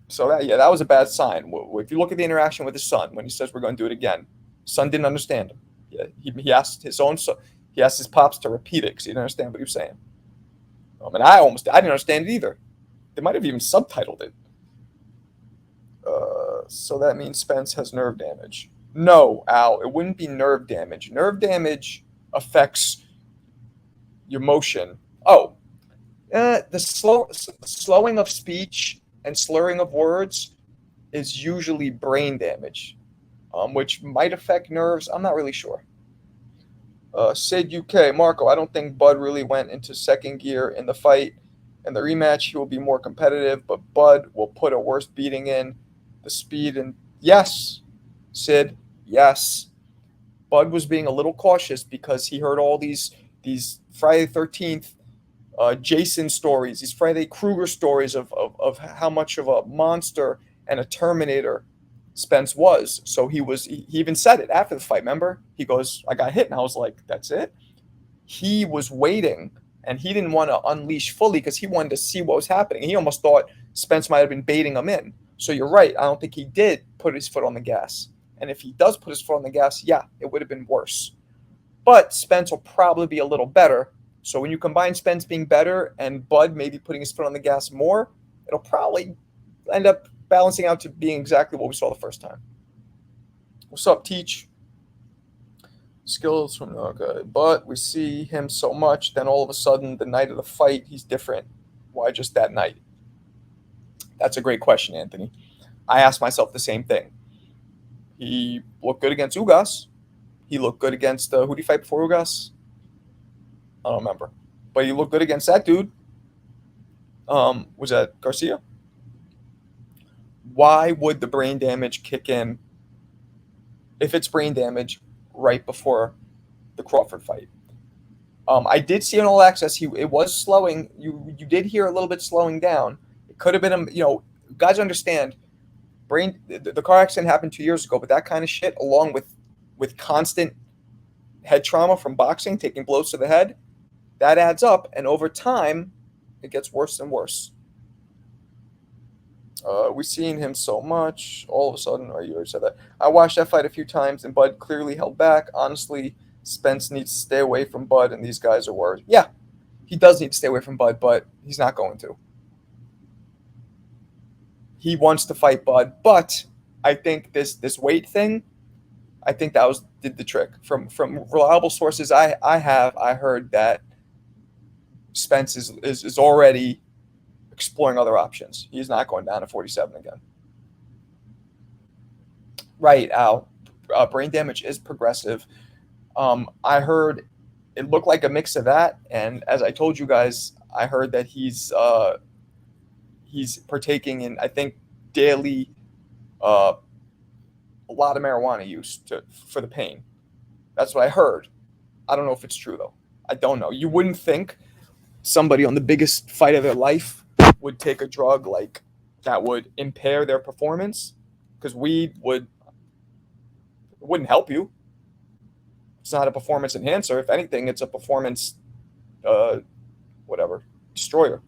So that was a bad sign. If you look at the interaction with his son when he says we're going to do it again, son didn't understand him. He asked his own son. He asked his pops to repeat it because he didn't understand what he was saying. And I didn't understand it either. They might have even subtitled it. So that means Spence has nerve damage. No, Al, it wouldn't be nerve damage. Nerve damage affects your motion. The slowing of speech and slurring of words is usually brain damage, which might affect nerves. I'm not really sure. Sid UK, Marco, I don't think Bud really went into second gear in the fight. In the rematch, he will be more competitive, but Bud will put a worse beating in. The speed and yes, Sid, yes. Bud was being a little cautious because he heard all these Friday the 13th Jason stories, these Friday Krueger stories of how much of a monster and a Terminator Spence was. So he even said it after the fight, remember? He goes, I got hit, and I was like, that's it? He was waiting, and he didn't want to unleash fully because he wanted to see what was happening. He almost thought Spence might have been baiting him in. So you're right. I don't think he did put his foot on the gas. And if he does put his foot on the gas, yeah, it would have been worse. But Spence will probably be a little better. So when you combine Spence being better and Bud maybe putting his foot on the gas more, it'll probably end up balancing out to being exactly what we saw the first time. What's up, Teach? Skills from okay, but we see him so much, then all of a sudden, the night of the fight, he's different. Why just that night? That's a great question, Anthony. I asked myself the same thing. He looked good against Ugas. He looked good against who did he fight before Ugas? I don't remember, but he looked good against that dude. Was that Garcia? Why would the brain damage kick in if it's brain damage right before the Crawford fight? I did see on All Access it was slowing. You did hear a little bit slowing down. It could have been guys understand the car accident happened 2 years ago, but that kind of shit, along with constant head trauma from boxing, taking blows to the head, that adds up, and over time, it gets worse and worse. We've seen him so much. All of a sudden, you already said that. I watched that fight a few times, and Bud clearly held back. Honestly, Spence needs to stay away from Bud, and these guys are worried. Yeah, he does need to stay away from Bud, but he's not going to. He wants to fight Bud, but I think this weight thing, I think that did the trick. From reliable sources I heard that Spence is already exploring other options. He's not going down to 47 again. Right, Al. Brain damage is progressive. I heard it looked like a mix of that, and as I told you guys, I heard that he's partaking in, I think, daily a lot of marijuana use for the pain. That's what I heard. I don't know if it's true, though. I don't know. You wouldn't think somebody on the biggest fight of their life would take a drug like that would impair their performance, because weed wouldn't help you. It's not a performance enhancer. If anything, it's a performance destroyer.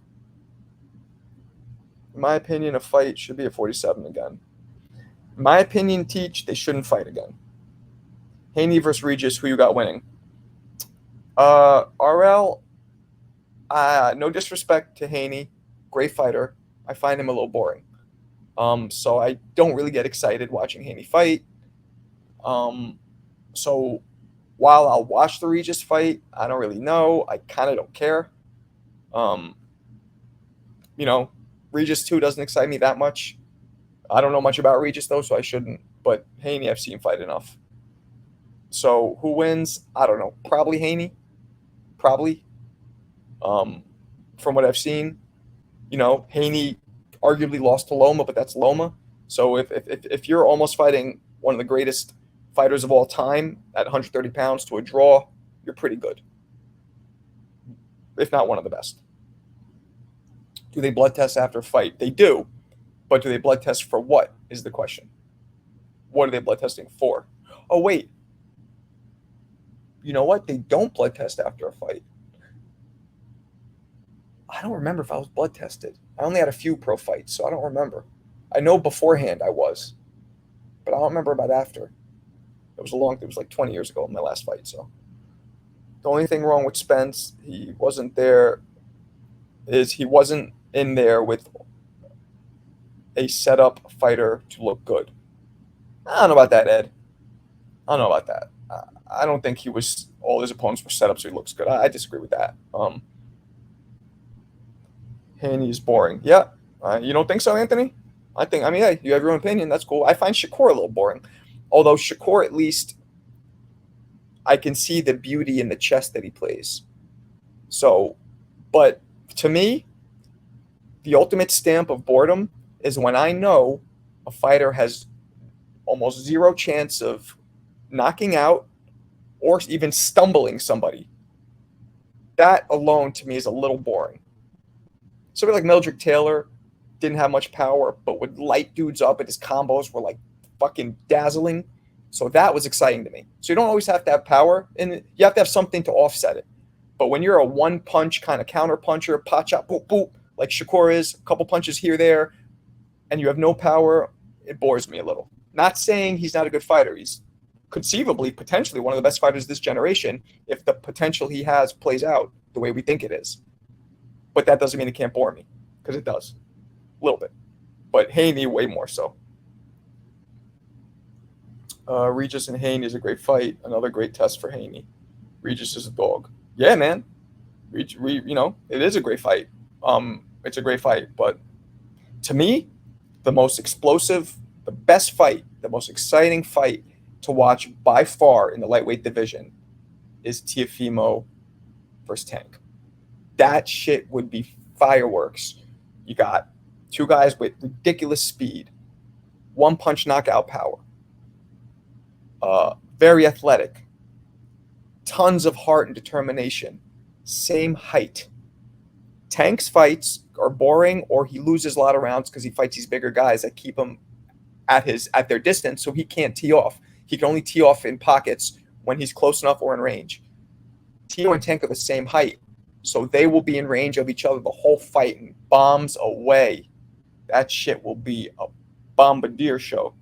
In my opinion, a fight should be a 47 again. In my opinion, they shouldn't fight again. Haney versus Regis, who you got winning? RL, no disrespect to Haney, great fighter. I find him a little boring. So I don't really get excited watching Haney fight. So while I'll watch the Regis fight, I don't really know. I kind of don't care. Regis 2 doesn't excite me that much. I don't know much about Regis, though, so I shouldn't. But Haney, I've seen fight enough. So who wins? I don't know. Probably Haney. Probably. From what I've seen, Haney arguably lost to Loma, but that's Loma. So if you're almost fighting one of the greatest fighters of all time at 130 pounds to a draw, you're pretty good. If not one of the best. Do they blood test after a fight? They do. But do they blood test for what is the question? What are they blood testing for? Oh, wait. You know what? They don't blood test after a fight. I don't remember if I was blood tested. I only had a few pro fights, so I don't remember. I know beforehand I was, but I don't remember about after. It was like 20 years ago in my last fight, so. The only thing wrong with Spence, he wasn't in there with a setup fighter to look good. I don't know about that, Ed. I don't know about that. I don't think all his opponents were set up so he looks good. I disagree with that. Haney is boring. Yeah. You don't think so, Anthony? Hey, you have your own opinion. That's cool. I find Shakur a little boring. Although Shakur, at least, I can see the beauty in the chess that he plays. So, but to me, the ultimate stamp of boredom is when I know a fighter has almost zero chance of knocking out or even stumbling somebody. That alone, to me, is a little boring. Somebody like Meldrick Taylor didn't have much power, but would light dudes up, and his combos were like fucking dazzling. So that was exciting to me. So you don't always have to have power, and you have to have something to offset it. But when you're a one-punch kind of counter puncher, pot shot, boop, boop, like Shakur is, a couple punches here, there, and you have no power, it bores me a little. Not saying he's not a good fighter. He's conceivably, potentially one of the best fighters of this generation if the potential he has plays out the way we think it is. But that doesn't mean it can't bore me, because it does. A little bit. But Haney, way more so. Regis and Haney is a great fight. Another great test for Haney. Regis is a dog. Yeah, man. It is a great fight. It's a great fight. But to me, The most explosive, the best fight, the most exciting fight to watch by far in the lightweight division is Teofimo versus Tank. That shit would be fireworks. You got two guys with ridiculous speed, one punch knockout power, very athletic, tons of heart and determination, same height. Tank's fights are boring, or he loses a lot of rounds because he fights these bigger guys that keep him at their distance, so he can't tee off. He can only tee off in pockets when he's close enough or in range. Tio and Tank are the same height, so they will be in range of each other the whole fight and bombs away. That shit will be a bombardier show.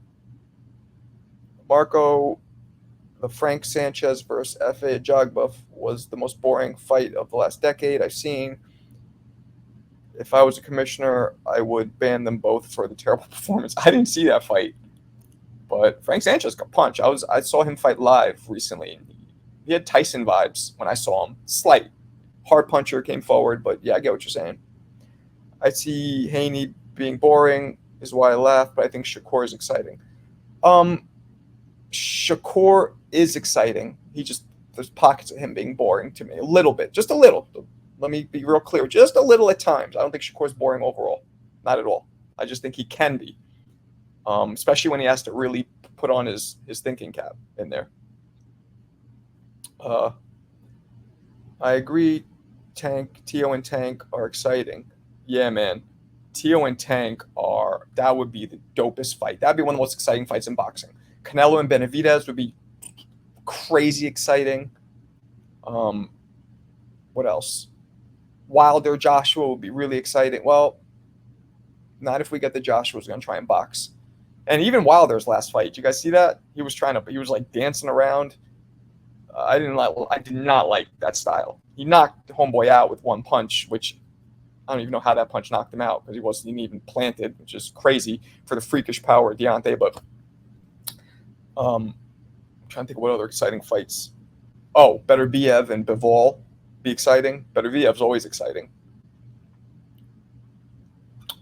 Marco, the Frank Sanchez versus F.A. Jogbuff was the most boring fight of the last decade I've seen. If I was a commissioner, I would ban them both for the terrible performance. I didn't see that fight, but Frank Sanchez can punch. I saw him fight live recently. He had Tyson vibes when I saw him. Slight hard puncher, came forward, but yeah, I get what you're saying. I see Haney being boring is why I laugh, but I think Shakur is exciting. Shakur is exciting. There's pockets of him being boring to me a little bit, just a little. Let me be real clear, just a little at times. I don't think Shakur's boring overall, not at all. I just think he can be, especially when he has to really put on his thinking cap in there. I agree. Tio and Tank are exciting. Yeah, man. Tio and Tank that would be the dopest fight. That'd be one of the most exciting fights in boxing. Canelo and Benavidez would be crazy exciting. What else? Wilder, Joshua would be really exciting. Well, not if we get the Joshua's going to try and box. And even Wilder's last fight, did you guys see that? He was like dancing around. I did not like that style. He knocked Homeboy out with one punch, which I don't even know how that punch knocked him out because he wasn't even planted, which is crazy for the freakish power of Deontay. But I'm trying to think of what other exciting fights. Oh, Beterbiev and Bivol be exciting. Beterbiev's always exciting.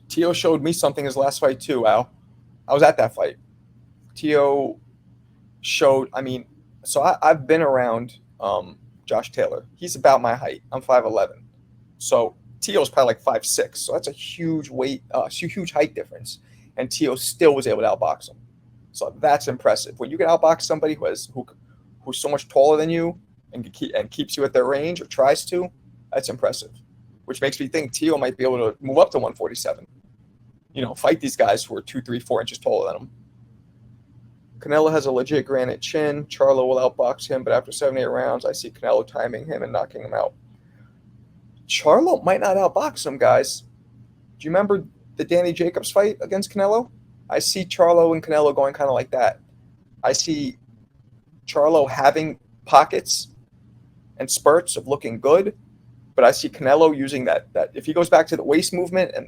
Tio showed me something his last fight too, Al. I was at that fight. Tio showed, I've been around Josh Taylor. He's about my height. I'm 5'11". So Tio's probably like 5'6". So that's a huge huge height difference. And Tio still was able to outbox him. So that's impressive. When you can outbox somebody who's so much taller than you and keeps you at their range or tries to, that's impressive. Which makes me think Tio might be able to move up to 147. Fight these guys who are 2, 3, 4 inches taller than him. Canelo has a legit granite chin. Charlo will outbox him, but after 7, 8 rounds, I see Canelo timing him and knocking him out. Charlo might not outbox him, guys. Do you remember the Danny Jacobs fight against Canelo? I see Charlo and Canelo going kind of like that. I see Charlo having pockets and spurts of looking good, but I see Canelo using that if he goes back to the waist movement and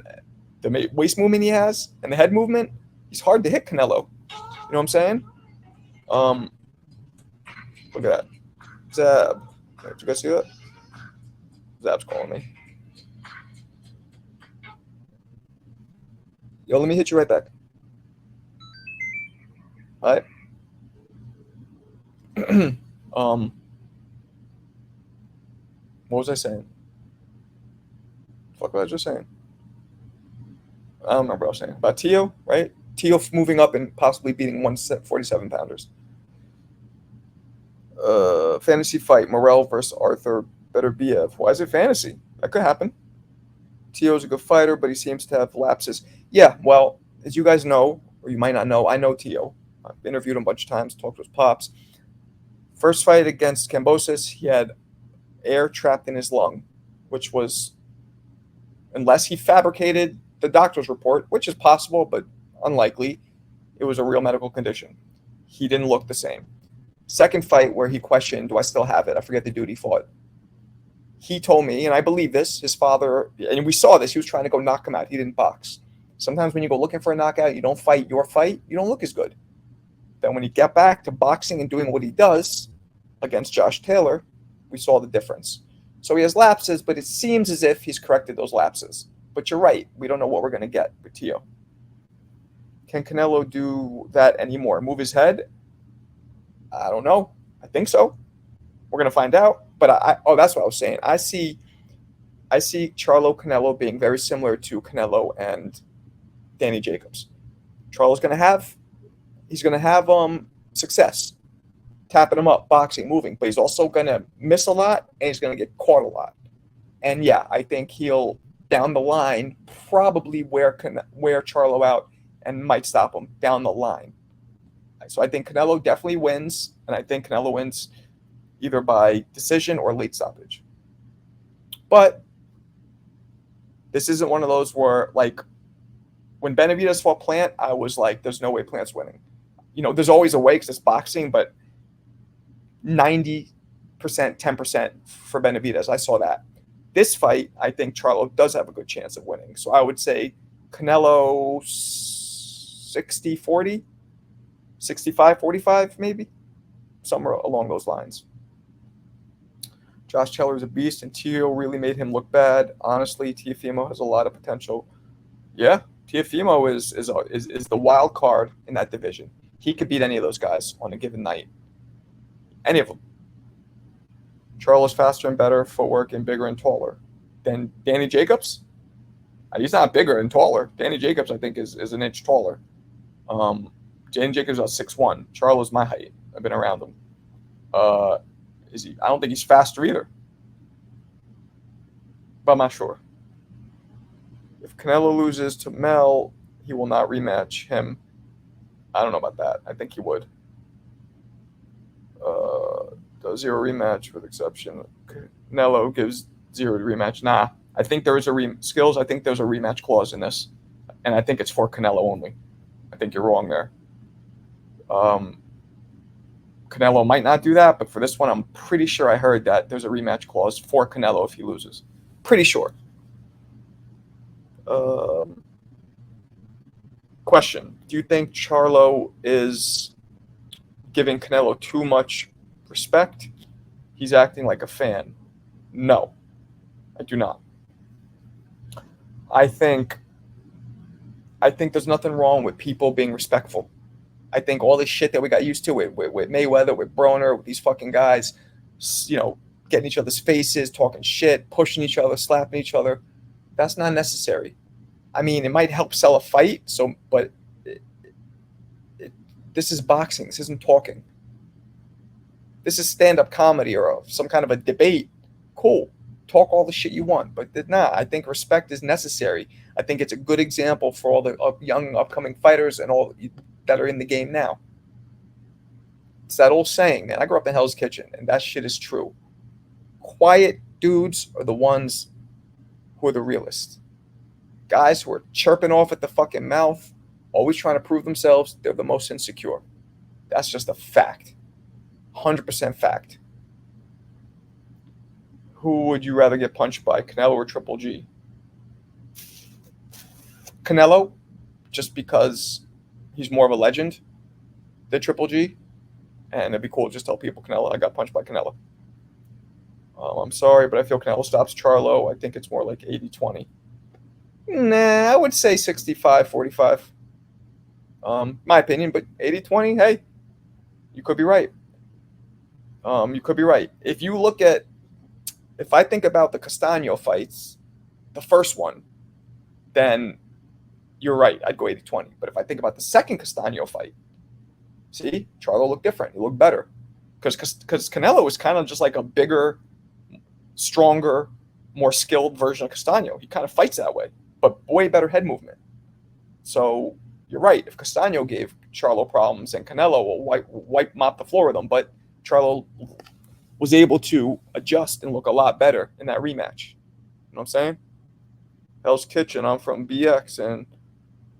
the waist movement he has and the head movement, he's hard to hit Canelo. You know what I'm saying? Look at that. Zab. Did you guys see that? Zab's calling me. Yo, let me hit you right back. All right. What was I saying? Fuck, what was I just saying? I don't remember what I was saying. About Tio, right? Tio moving up and possibly beating 147-pounders. Fantasy fight, Morel versus Arthur Beterbiev. Why is it fantasy? That could happen. Tio's a good fighter, but he seems to have lapses. Yeah, well, as you guys know, or you might not know, I know Tio. I've interviewed him a bunch of times, talked to his pops. First fight against Kambosos, he had air trapped in his lung, which was, unless he fabricated the doctor's report, which is possible, but unlikely, it was a real medical condition. He didn't look the same. Second fight where he questioned, do I still have it? I forget the dude he fought. He told me, and I believe this, his father, and we saw this, he was trying to go knock him out. He didn't box. Sometimes when you go looking for a knockout, you don't fight your fight, you don't look as good. Then when he got back to boxing and doing what he does against Josh Taylor, we saw the difference. So he has lapses, but it seems as if he's corrected those lapses. But you're right. We don't know what we're going to get with Tio. Can Canelo do that anymore? Move his head? I don't know. I think so. We're gonna find out. But that's what I was saying. I see Charlo Canelo being very similar to Canelo and Danny Jacobs. Charlo's he's gonna have success, tapping him up, boxing, moving, but he's also gonna miss a lot and he's gonna get caught a lot. And yeah, I think he'll down the line probably wear Charlo out and might stop him down the line. So I think Canelo definitely wins, and I think Canelo wins either by decision or late stoppage. But this isn't one of those where, like, when Benavidez fought Plant, I was like, there's no way Plant's winning. You know, there's always a way because it's boxing, but 90%, 10% for Benavidez. I saw that. This fight, I think Charlo does have a good chance of winning. So I would say Canelo 60-40, 65-45 maybe, somewhere along those lines. Josh Taylor is a beast, and Tio really made him look bad. Honestly, Teofimo has a lot of potential. Yeah, Teofimo is the wild card in that division. He could beat any of those guys on a given night. Any of them. Charlo's faster and better footwork and bigger and taller than Danny Jacobs. He's not bigger and taller. Danny Jacobs, I think, is an inch taller. Danny Jacobs is 6'1". Charlo's my height. I've been around him. Is he? I don't think he's faster either. But I'm not sure. If Canelo loses to Mel, he will not rematch him. I don't know about that. I think he would. Does zero rematch with exception. Canelo gives zero rematch. Nah. I think there is skills. I think there's a rematch clause in this. And I think it's for Canelo only. I think you're wrong there. Canelo might not do that, but for this one, I'm pretty sure I heard that there's a rematch clause for Canelo if he loses. Pretty sure. Question. Do you think Charlo is giving Canelo too much respect? He's acting like a fan. No, I do not. I think there's nothing wrong with people being respectful. I think all this shit that we got used to with Mayweather, with Broner, with these fucking guys, you know, getting each other's faces, talking shit, pushing each other, slapping each other, that's not necessary. I mean, it might help sell a fight, but this is boxing. This isn't talking. This is stand-up comedy or some kind of a debate. Cool. Talk all the shit you want, but I think respect is necessary. I think it's a good example for all the young upcoming fighters and all that are in the game now. It's that old saying, man. I grew up in Hell's Kitchen, and that shit is true. Quiet dudes are the ones who are the realists. Guys who are chirping off at the fucking mouth, always trying to prove themselves, they're the most insecure. That's just a fact. 100% fact. Who would you rather get punched by, Canelo or Triple G? Canelo, just because he's more of a legend than Triple G. And it'd be cool to just tell people, Canelo, I got punched by Canelo. I'm sorry, but I feel Canelo stops Charlo. I think it's more like 80-20. Nah, I would say 65-45. My opinion, but 80-20, hey, you could be right. You could be right. If I think about the Castaño fights, the first one, then you're right. I'd go 80-20. But if I think about the second Castaño fight, see, Charlo looked different. He looked better. Because Canelo was kind of just like a bigger, stronger, more skilled version of Castaño. He kind of fights that way, but way better head movement. So you're right. If Castaño gave Charlo problems, and Canelo will mop the floor with him, but Charlo was able to adjust and look a lot better in that rematch. You know what I'm saying? Hell's Kitchen. I'm from BX, and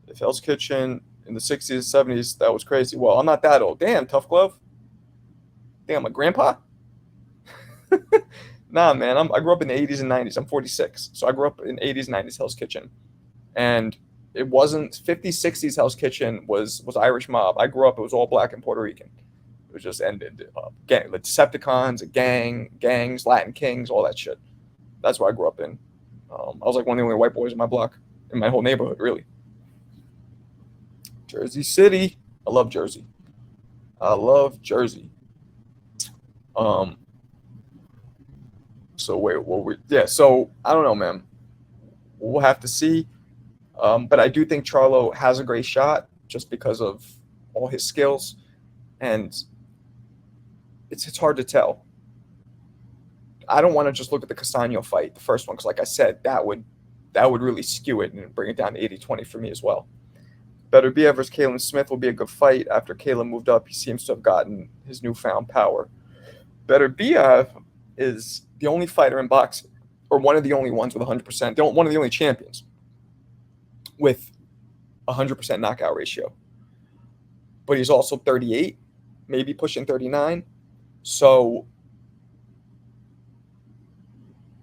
if Hell's Kitchen in the 60s and 70s, that was crazy. Well, I'm not that old. Damn, Tough Glove. Damn, a grandpa? Nah, man. I grew up in the 80s and 90s. I'm 46. So I grew up in 80s and 90s Hell's Kitchen. And it wasn't 50s, 60s Hell's Kitchen was Irish mob. I grew up, it was all black and Puerto Rican. It was just ended. The Decepticons, gangs, Latin Kings, all that shit. That's what I grew up in. I was like one of the only white boys in my block, in my whole neighborhood, really. Jersey City. I love Jersey. I love Jersey. Um. So wait, yeah. So I don't know, man. We'll have to see. But I do think Charlo has a great shot just because of all his skills, and it's hard to tell. I don't want to just look at the Castano fight, the first one, because like I said, that would really skew it and bring it down to 80-20 for me as well. Beterbiev versus Kalen Smith will be a good fight. After Kalen moved up, he seems to have gotten his newfound power. Beterbiev is the only fighter in boxing, or one of the only ones with 100%, one of the only champions with 100% knockout ratio. But he's also 38, maybe pushing 39. So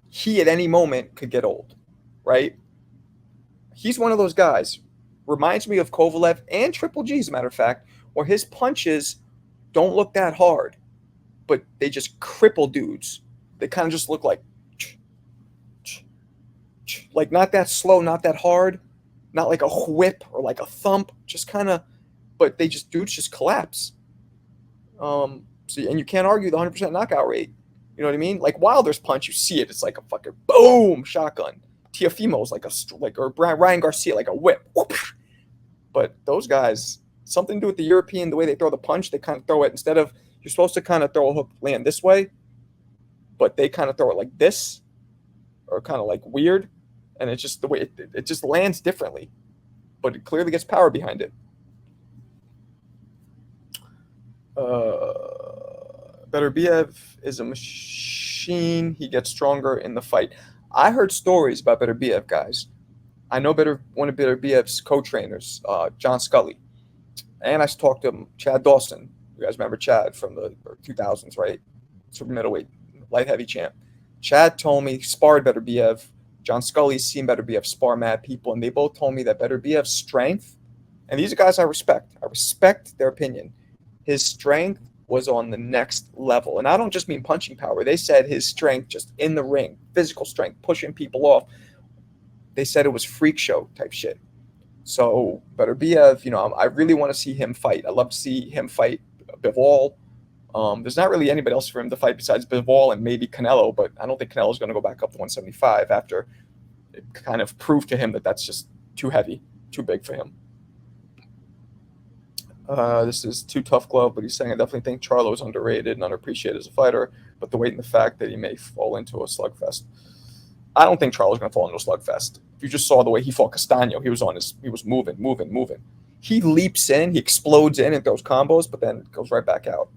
he at any moment could get old, right? He's one of those guys. Reminds me of Kovalev and Triple G, as a matter of fact, where his punches don't look that hard, but they just cripple dudes. They kind of just look like not that slow, not that hard, not like a whip or like a thump, just kind of, but dudes just collapse. And you can't argue the 100% knockout rate. You know what I mean? Like Wilder's punch, you see it. It's like a fucking boom shotgun. Tiafimo's or Ryan Garcia, like a whip. But those guys, something to do with the European, the way they throw the punch, they kind of throw it instead of, you're supposed to kind of throw a hook land this way, but they kind of throw it like this, or kind of like weird. And it's just the way it just lands differently, but it clearly gets power behind it. Beterbiev is a machine. He gets stronger in the fight. I heard stories about Beterbiev, guys. I know one of Beterbiev's co-trainers, John Scully. And I talked to him, Chad Dawson. You guys remember Chad from the 2000s, right? Super middleweight, light heavy champ. Chad told me, sparred Beterbiev. John Scully's seen Beterbiev spar mad people, and they both told me that Beterbiev's strength, and these are guys I respect. I respect their opinion. His strength was on the next level. And I don't just mean punching power. They said his strength just in the ring, physical strength, pushing people off. They said it was freak show type shit. So Beterbiev, I really want to see him fight. I love to see him fight Bivol. There's not really anybody else for him to fight besides Bivol and maybe Canelo, but I don't think Canelo's going to go back up to 175 after it kind of proved to him that that's just too heavy, too big for him. This is too tough glove, but he's saying I definitely think Charlo is underrated and underappreciated as a fighter, but the weight and the fact that he may fall into a slugfest. I don't think Charlo's going to fall into a slugfest. If you just saw the way he fought Castano, he was moving. He leaps in, he explodes in and throws combos, but then goes right back out.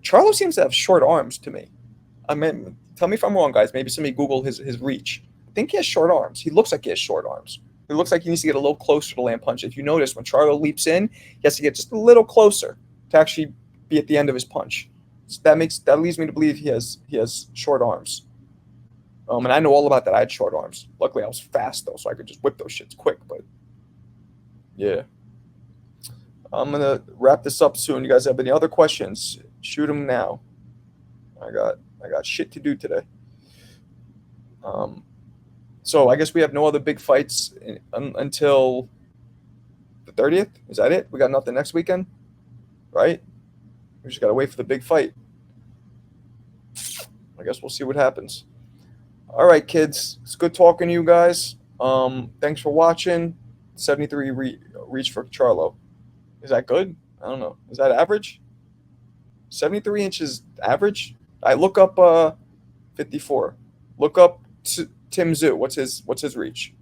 Charlo seems to have short arms to me. I mean, tell me if I'm wrong, guys. Maybe somebody Google his reach. I think he has short arms. He looks like he has short arms. It looks like he needs to get a little closer to land punch. If you notice, when Charlo leaps in, he has to get just a little closer to actually be at the end of his punch. So that leads me to believe he has short arms. And I know all about that. I had short arms. Luckily, I was fast though, so I could just whip those shits quick. But yeah, I'm gonna wrap this up soon. You guys have any other questions? Shoot them now. I got shit to do today. So I guess we have no other big fights until the 30th. Is that it? We got nothing next weekend, right? We just got to wait for the big fight. I guess we'll see what happens. All right, kids. It's good talking to you guys. Thanks for watching. 73 reach for Charlo. Is that good? I don't know. Is that average? 73 inches average? I look up 54. Look up Tim Zhu. What's his reach?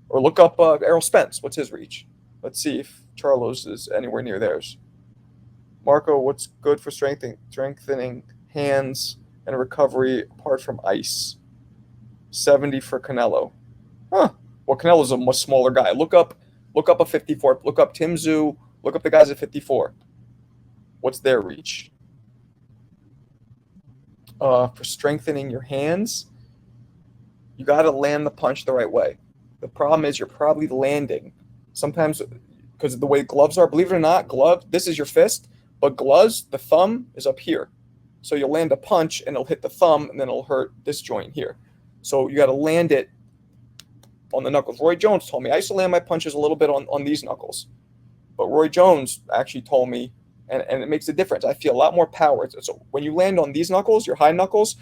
Or look up Errol Spence. What's his reach? Let's see if Charlo's is anywhere near theirs. Marco, what's good for strengthening hands and recovery apart from ice? 70 for Canelo. Huh. Well, Canelo's a much smaller guy. Look up a 54. Look up Tim Zhu. Look up the guys at 54. What's their reach? For strengthening your hands, you got to land the punch the right way. The problem is you're probably landing. Sometimes, because of the way gloves are, believe it or not, this is your fist, but gloves, the thumb is up here. So you'll land a punch and it'll hit the thumb and then it'll hurt this joint here. So you got to land it on the knuckles. Roy Jones told me I used to land my punches a little bit on these knuckles, but Roy Jones actually told me, and it makes a difference. I feel a lot more power. So when you land on these knuckles, your high knuckles,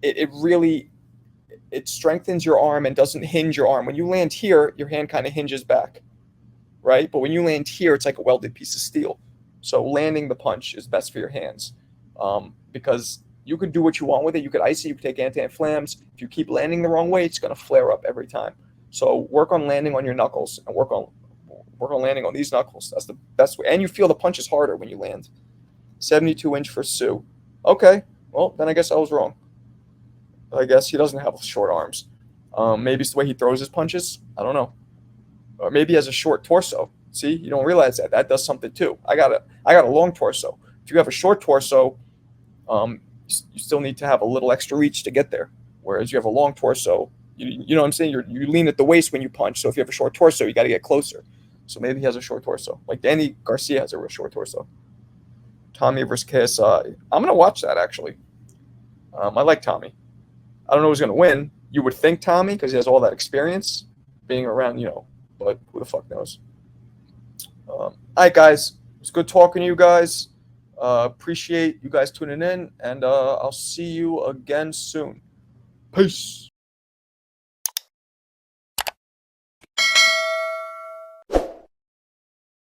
it really it strengthens your arm and doesn't hinge your arm. When you land here, your hand kind of hinges back, right? But when you land here, it's like a welded piece of steel. So landing the punch is best for your hands, because you could do what you want with it. You could ice it. You could take anti-inflams. If you keep landing the wrong way, it's going to flare up every time. So work on landing on your knuckles and work on landing on these knuckles. That's the best way. And you feel the punches harder when you land. 72-inch for Sue. Okay, well, then I guess I was wrong. I guess he doesn't have short arms. Maybe it's the way he throws his punches. I don't know. Or maybe he has a short torso. See, you don't realize that. That does something too. I got a long torso. If you have a short torso, you still need to have a little extra reach to get there. Whereas you have a long torso, you know what I'm saying? You lean at the waist when you punch. So if you have a short torso, you got to get closer. So maybe he has a short torso. Like Danny Garcia has a real short torso. Tommy versus KSI. I'm going to watch that, actually. I like Tommy. I don't know who's going to win. You would think Tommy, because he has all that experience being around, but who the fuck knows? All right, guys. It's good talking to you guys. Appreciate you guys tuning in, and I'll see you again soon. Peace.